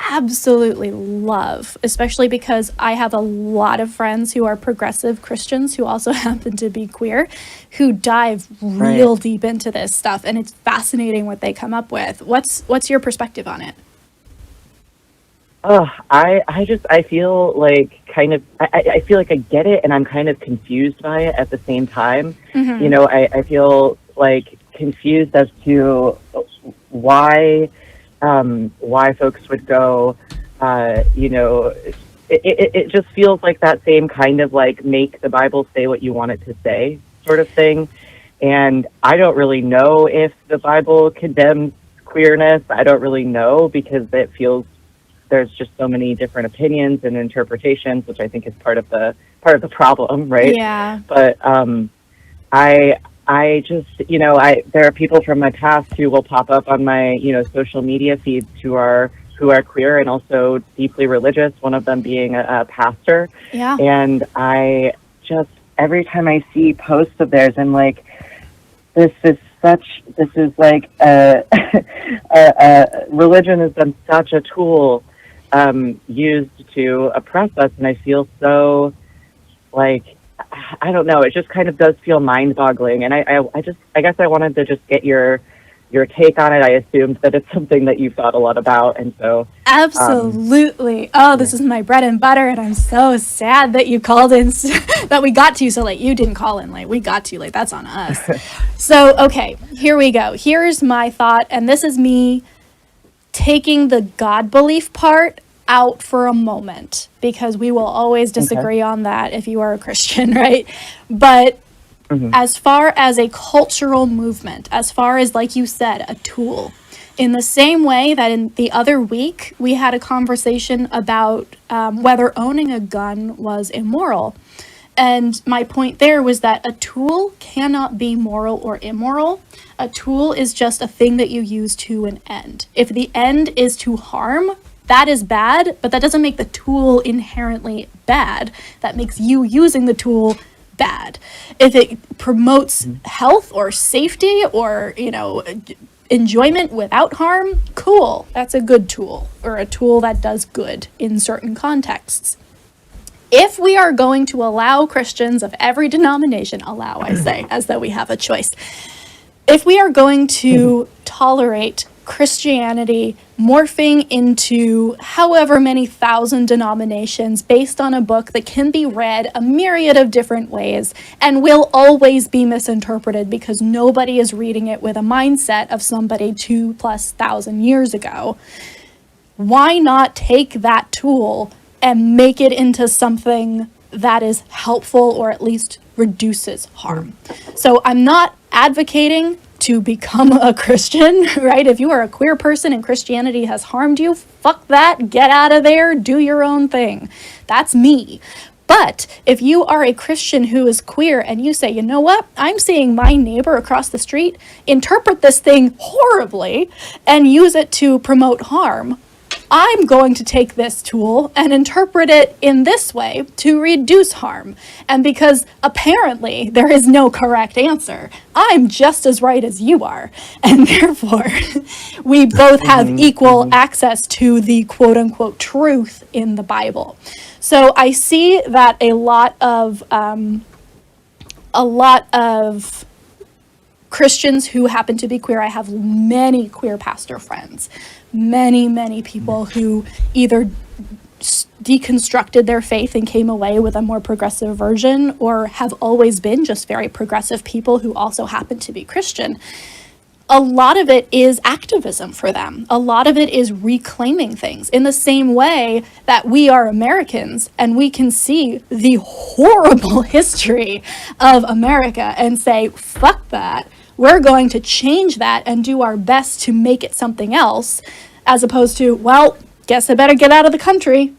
[SPEAKER 2] absolutely love, especially because I have a lot of friends who are progressive Christians who also happen to be queer, who dive real deep into this stuff, and it's fascinating what they come up with. What's your perspective on it?
[SPEAKER 8] Oh, I feel like I feel like I get it, and I'm kind of confused by it at the same time.
[SPEAKER 2] Mm-hmm.
[SPEAKER 8] I feel like confused as to why folks would go. It just feels like that same kind of like make the Bible say what you want it to say sort of thing. And I don't really know if the Bible condemns queerness. I don't really know, because it feels there's just so many different opinions and interpretations, which I think is part of the problem, right?
[SPEAKER 2] Yeah.
[SPEAKER 8] But I just, there are people from my past who will pop up on my, social media feeds who are queer and also deeply religious, one of them being a pastor.
[SPEAKER 2] Yeah.
[SPEAKER 8] And I just, every time I see posts of theirs, I'm like, this is like, religion has been such a tool used to oppress us, and I feel so, like, I don't know, it just kind of does feel mind-boggling, and I guess I wanted to just get your take on it. I assumed that it's something that you've thought a lot about, and so...
[SPEAKER 2] Absolutely. This is my bread and butter, and I'm so sad that you called in, that we got to you so late. You didn't call in late. We got to you late. That's on us. So, okay, here we go. Here's my thought, and this is me taking the God belief part out for a moment, because we will always disagree on that if you are a Christian, right? But as far as a cultural movement, as far as, like you said, a tool, in the same way that in the other week we had a conversation about whether owning a gun was immoral. And my point there was that a tool cannot be moral or immoral. A tool is just a thing that you use to an end. If the end is to harm, that is bad, but that doesn't make the tool inherently bad. That makes you using the tool bad. If it promotes health or safety or, enjoyment without harm, cool. That's a good tool, or a tool that does good in certain contexts. If we are going to allow Christians of every denomination, I say, as though we have a choice. If we are going to tolerate Christianity morphing into however many thousand denominations based on a book that can be read a myriad of different ways and will always be misinterpreted because nobody is reading it with a mindset of somebody 2,000+ years ago. Why not take that tool and make it into something that is helpful or at least reduces harm? So I'm not advocating to become a Christian, right? If you are a queer person and Christianity has harmed you, fuck that, get out of there, do your own thing. That's me. But if you are a Christian who is queer and you say, you know what, I'm seeing my neighbor across the street interpret this thing horribly and use it to promote harm, I'm going to take this tool and interpret it in this way to reduce harm. And because apparently there is no correct answer, I'm just as right as you are. And therefore, we both have equal access to the quote unquote truth in the Bible. So I see that a lot of Christians who happen to be queer, I have many queer pastor friends, many people who either deconstructed their faith and came away with a more progressive version, or have always been just very progressive people who also happen to be Christian. A lot of it is activism for them. A lot of it is reclaiming things in the same way that we are Americans and we can see the horrible history of America and say, fuck that. We're going to change that and do our best to make it something else, as opposed to, well, guess I better get out of the country.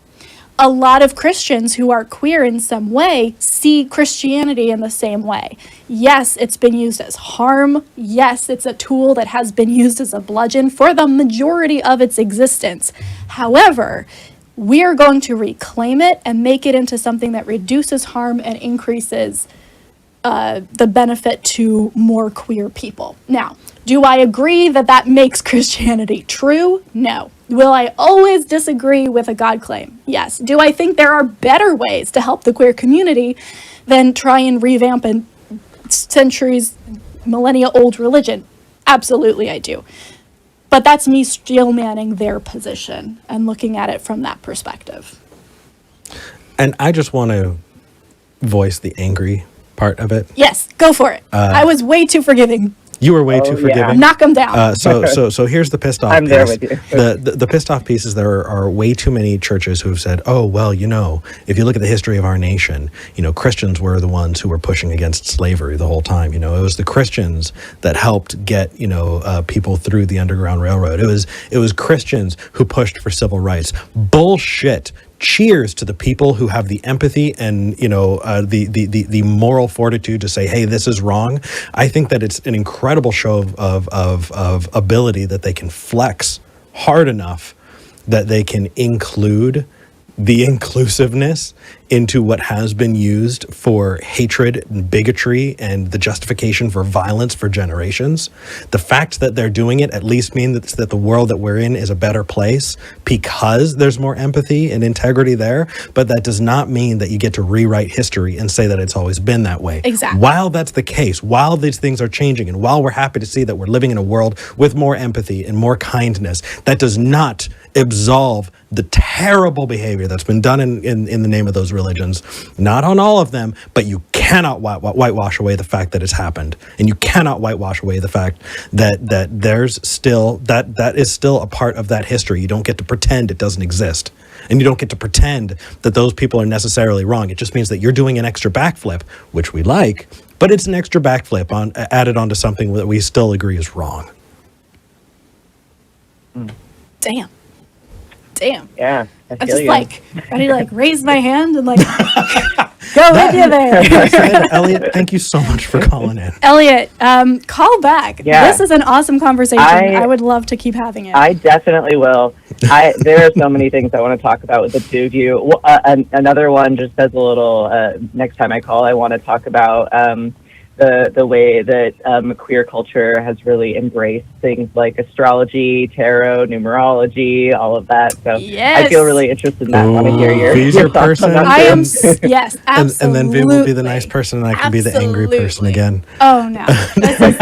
[SPEAKER 2] A lot of Christians who are queer in some way see Christianity in the same way. Yes, it's been used as harm. Yes, it's a tool that has been used as a bludgeon for the majority of its existence. However, we are going to reclaim it and make it into something that reduces harm and increases the benefit to more queer people. Now, do I agree that that makes Christianity true? No. Will I always disagree with a God claim? Yes. Do I think there are better ways to help the queer community than try and revamp a centuries, millennia-old religion? Absolutely, I do. But that's me steel manning their position and looking at it from that perspective.
[SPEAKER 1] And I just want to voice the angry part of it.
[SPEAKER 2] Yes, go for it. I was way too forgiving.
[SPEAKER 1] You were way too forgiving.
[SPEAKER 2] Yeah. Knock them down.
[SPEAKER 1] So here's the pissed off
[SPEAKER 8] I'm
[SPEAKER 1] piece.
[SPEAKER 8] there with you.
[SPEAKER 1] The pissed off piece is there are way too many churches who have said, oh, well, you know, if you look at the history of our nation, you know, Christians were the ones who were pushing against slavery the whole time. You know, it was the Christians that helped get, you know, people through the Underground Railroad. It was Christians who pushed for civil rights. Bullshit. Cheers to the people who have the empathy and, you know, the moral fortitude to say, hey, this is wrong. I think that it's an incredible show of ability that they can flex hard enough that they can include the inclusiveness into what has been used for hatred and bigotry and the justification for violence for generations. The fact that they're doing it at least means that the world that we're in is a better place because there's more empathy and integrity there, but that does not mean that you get to rewrite history and say that it's always been that way.
[SPEAKER 2] Exactly.
[SPEAKER 1] While that's the case, while these things are changing, and while we're happy to see that we're living in a world with more empathy and more kindness, that does not absolve the terrible behavior that's been done in the name of those religions. Not on all of them, but you cannot whitewash away the fact that it's happened, and you cannot whitewash away the fact that there's still that is still a part of that history. You don't get to pretend it doesn't exist, and you don't get to pretend that those people are necessarily wrong. It just means that you're doing an extra backflip, which we like, but it's an extra backflip added onto something that we still agree is wrong.
[SPEAKER 2] Damn.
[SPEAKER 8] Yeah, I
[SPEAKER 2] I'm
[SPEAKER 8] feel
[SPEAKER 2] just
[SPEAKER 8] you.
[SPEAKER 2] like ready to like raise my hand and like go with you there.
[SPEAKER 1] That said, Elliot, thank you so much for calling in.
[SPEAKER 2] Elliot, call back.
[SPEAKER 8] Yeah.
[SPEAKER 2] This is an awesome conversation. I would love to keep having it.
[SPEAKER 8] I definitely will. There are so many things I want to talk about with the two of you. Another one, just as a little, next time I call, I want to talk about the way that queer culture has really embraced things like astrology, tarot, numerology, all of that. So I feel really interested in that. I want to hear
[SPEAKER 1] V's
[SPEAKER 8] your
[SPEAKER 1] your
[SPEAKER 8] thoughts on
[SPEAKER 1] person.
[SPEAKER 8] that.
[SPEAKER 2] I am,
[SPEAKER 8] too.
[SPEAKER 2] yes, absolutely.
[SPEAKER 1] And then V will be the nice person, and I can be the angry person again.
[SPEAKER 2] Oh, no.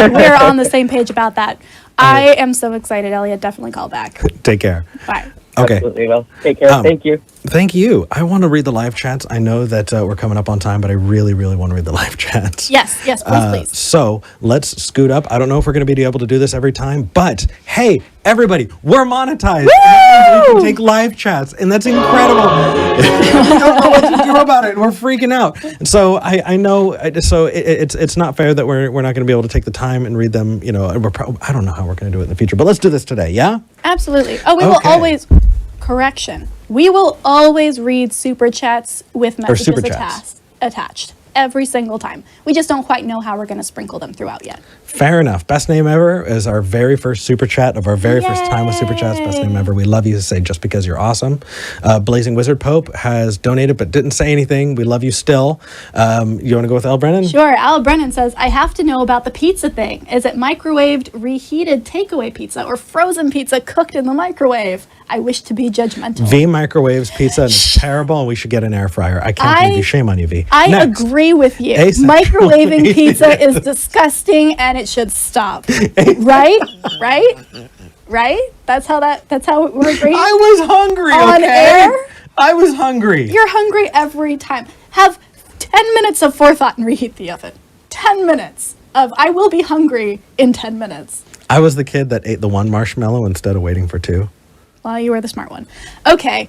[SPEAKER 2] We're on the same page about that. I am so excited, Elliot. Definitely call back.
[SPEAKER 1] Take care.
[SPEAKER 2] Bye.
[SPEAKER 1] Okay.
[SPEAKER 8] Absolutely. Well, take care. Thank you.
[SPEAKER 1] Thank you. I want to read the live chats. I know that we're coming up on time, but I really, really want to read the live chats.
[SPEAKER 2] Yes, please.
[SPEAKER 1] So let's scoot up. I don't know if we're going to be able to do this every time, but hey, everybody, we're monetized. We can take live chats, and that's incredible. We don't know what to do about it. We're freaking out. And so I know. So it's not fair that we're not going to be able to take the time and read them. You know, and I don't know how we're going to do it in the future, but let's do this today. Yeah.
[SPEAKER 2] Absolutely. Oh, we will always. Correction. We will always read super chats with messages attached every single time. We just don't quite know how we're going to sprinkle them throughout yet.
[SPEAKER 1] Fair enough. Best name ever is our very first super chat of our very first time with super chats. Best name ever. We love you to say just because you're awesome. Blazing Wizard Pope has donated but didn't say anything. We love you still. You want to go with Al Brennan?
[SPEAKER 2] Sure. Al Brennan says, I have to know about the pizza thing. Is it microwaved, reheated takeaway pizza or frozen pizza cooked in the microwave? I wish to be judgmental.
[SPEAKER 1] V microwaves pizza and it's terrible, and we should get an air fryer. I can't believe you. Shame on you, V.
[SPEAKER 2] I agree with you. Microwaving pizza is disgusting and it should stop. Right? That's how we're agreeing.
[SPEAKER 1] I was hungry,
[SPEAKER 2] on air.
[SPEAKER 1] I was hungry.
[SPEAKER 2] You're hungry every time. Have 10 minutes of forethought and reheat the oven. 10 minutes of I will be hungry in 10 minutes.
[SPEAKER 1] I was the kid that ate the one marshmallow instead of waiting for two.
[SPEAKER 2] Well, you were the smart one. Okay.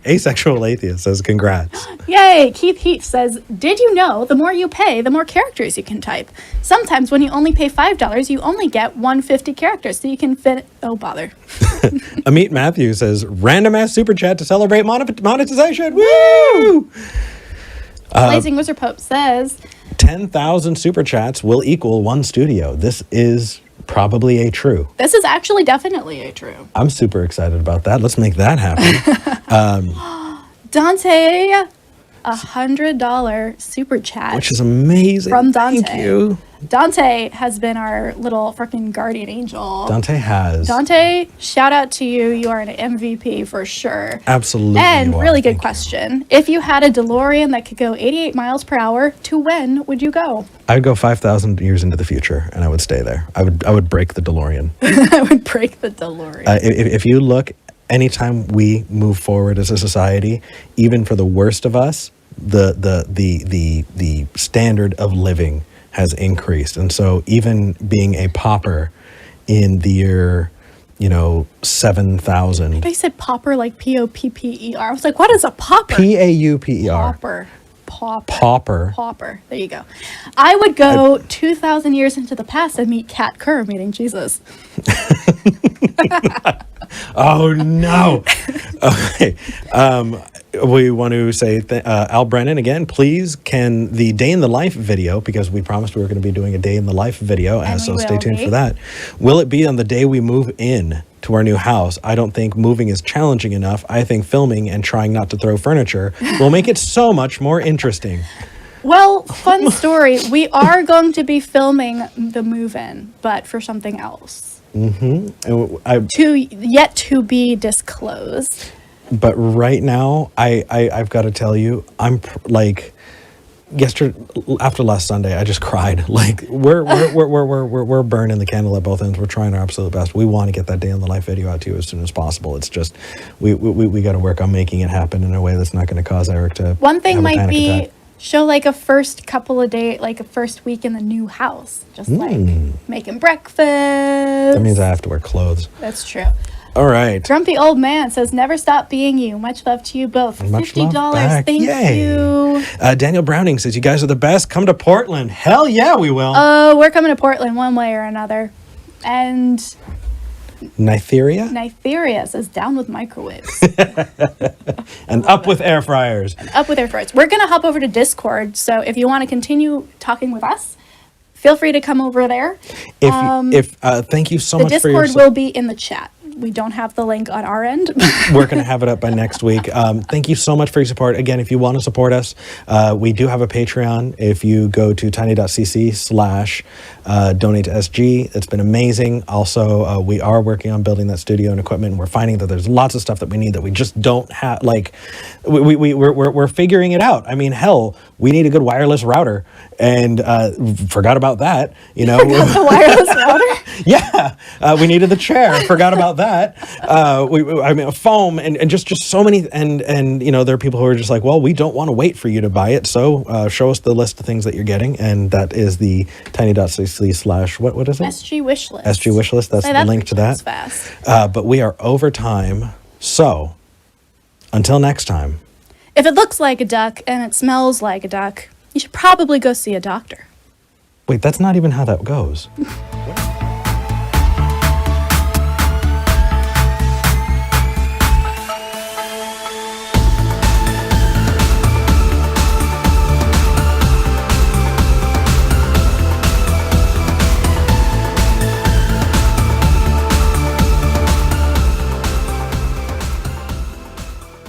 [SPEAKER 1] Asexual Atheist says, congrats.
[SPEAKER 2] Yay. Keith Heath says, did you know the more you pay, the more characters you can type? Sometimes when you only pay $5, you only get 150 characters, so you can fit... Oh, bother.
[SPEAKER 1] Amit Matthews says, random ass super chat to celebrate monetization. Woo!
[SPEAKER 2] Blazing Wizard Pope says...
[SPEAKER 1] 10,000 super chats will equal one studio. This is... probably a true.
[SPEAKER 2] This is actually definitely a true.
[SPEAKER 1] I'm super excited about that. Let's make that happen.
[SPEAKER 2] Dante, $100 super chat.
[SPEAKER 1] Which is amazing.
[SPEAKER 2] From Dante.
[SPEAKER 1] Thank you.
[SPEAKER 2] Dante has been our little freaking guardian angel.
[SPEAKER 1] Dante,
[SPEAKER 2] shout out to you. You are an MVP for sure.
[SPEAKER 1] Absolutely.
[SPEAKER 2] And really good question. If you had a DeLorean that could go 88 miles per hour, to when would you go?
[SPEAKER 1] I'd go 5,000 years into the future, and I would stay there. I would break the DeLorean.
[SPEAKER 2] I would break the DeLorean.
[SPEAKER 1] If you look, anytime we move forward as a society, even for the worst of us, the standard of living has increased. And so even being a pauper in the year, 7,000.
[SPEAKER 2] They said pauper like Popper. I was like, what is a pauper?
[SPEAKER 1] Pauper.
[SPEAKER 2] Pauper. There you go. I would go 2,000 years into the past and meet Kat Kerr meeting Jesus.
[SPEAKER 1] Oh, no. Okay. We want to say, Al Brennan, again, please, can the day in the life video, because we promised we were going to be doing a day in the life video, so stay tuned for that. Will it be on the day we move in to our new house? I don't think moving is challenging enough. I think filming and trying not to throw furniture will make it so much more interesting.
[SPEAKER 2] Well, fun story. We are going to be filming the move-in, but for something else. Yet to be disclosed.
[SPEAKER 1] But right now, I've got to tell you, I'm yesterday after last Sunday, I just cried. Like we're burning the candle at both ends. We're trying our absolute best. We want to get that day in the life video out to you as soon as possible. It's just we got to work on making it happen in a way that's not going to cause Eric to.
[SPEAKER 2] One thing might be
[SPEAKER 1] attack.
[SPEAKER 2] Show like a first couple of days, like a first week in the new house, just like making breakfast.
[SPEAKER 1] That means I have to wear clothes.
[SPEAKER 2] That's true.
[SPEAKER 1] All right.
[SPEAKER 2] Grumpy Old Man says, never stop being you. Much love to you both.
[SPEAKER 1] Much
[SPEAKER 2] $50.
[SPEAKER 1] love back.
[SPEAKER 2] Thank
[SPEAKER 1] Yay.
[SPEAKER 2] you.
[SPEAKER 1] Daniel Browning says, you guys are the best. Come to Portland. Hell yeah, we will.
[SPEAKER 2] Oh, we're coming to Portland one way or another. And
[SPEAKER 1] Nytheria
[SPEAKER 2] says, down with microwaves.
[SPEAKER 1] And up with air fryers.
[SPEAKER 2] We're going to hop over to Discord. So if you want to continue talking with us, feel free to come over there.
[SPEAKER 1] If thank you so much for your
[SPEAKER 2] Discord will be in the chat. We don't have the link on our end.
[SPEAKER 1] We're going to have it up by next week. Thank you so much for your support. Again, if you want to support us, we do have a Patreon. If you go to tiny.cc/donate to SG, it's been amazing. Also, we are working on building that studio and equipment, and we're finding that there's lots of stuff that we need that we just don't have. Like, we're figuring it out. I mean, hell, we need a good wireless router, and forgot about that. You know,
[SPEAKER 2] Forgot the wireless router.
[SPEAKER 1] Yeah, we needed the chair. Forgot about that. I mean, foam and just so many. And you know, there are people who are just like, well, we don't want to wait for you to buy it. So show us the list of things that you're getting, and that is the tiny.cc/ what is it?
[SPEAKER 2] SG wish list.
[SPEAKER 1] SG wish list. That's the link to that.
[SPEAKER 2] Fast.
[SPEAKER 1] But we are over time. So until next time.
[SPEAKER 2] If it looks like a duck and it smells like a duck, you should probably go see a doctor.
[SPEAKER 1] Wait, that's not even how that goes.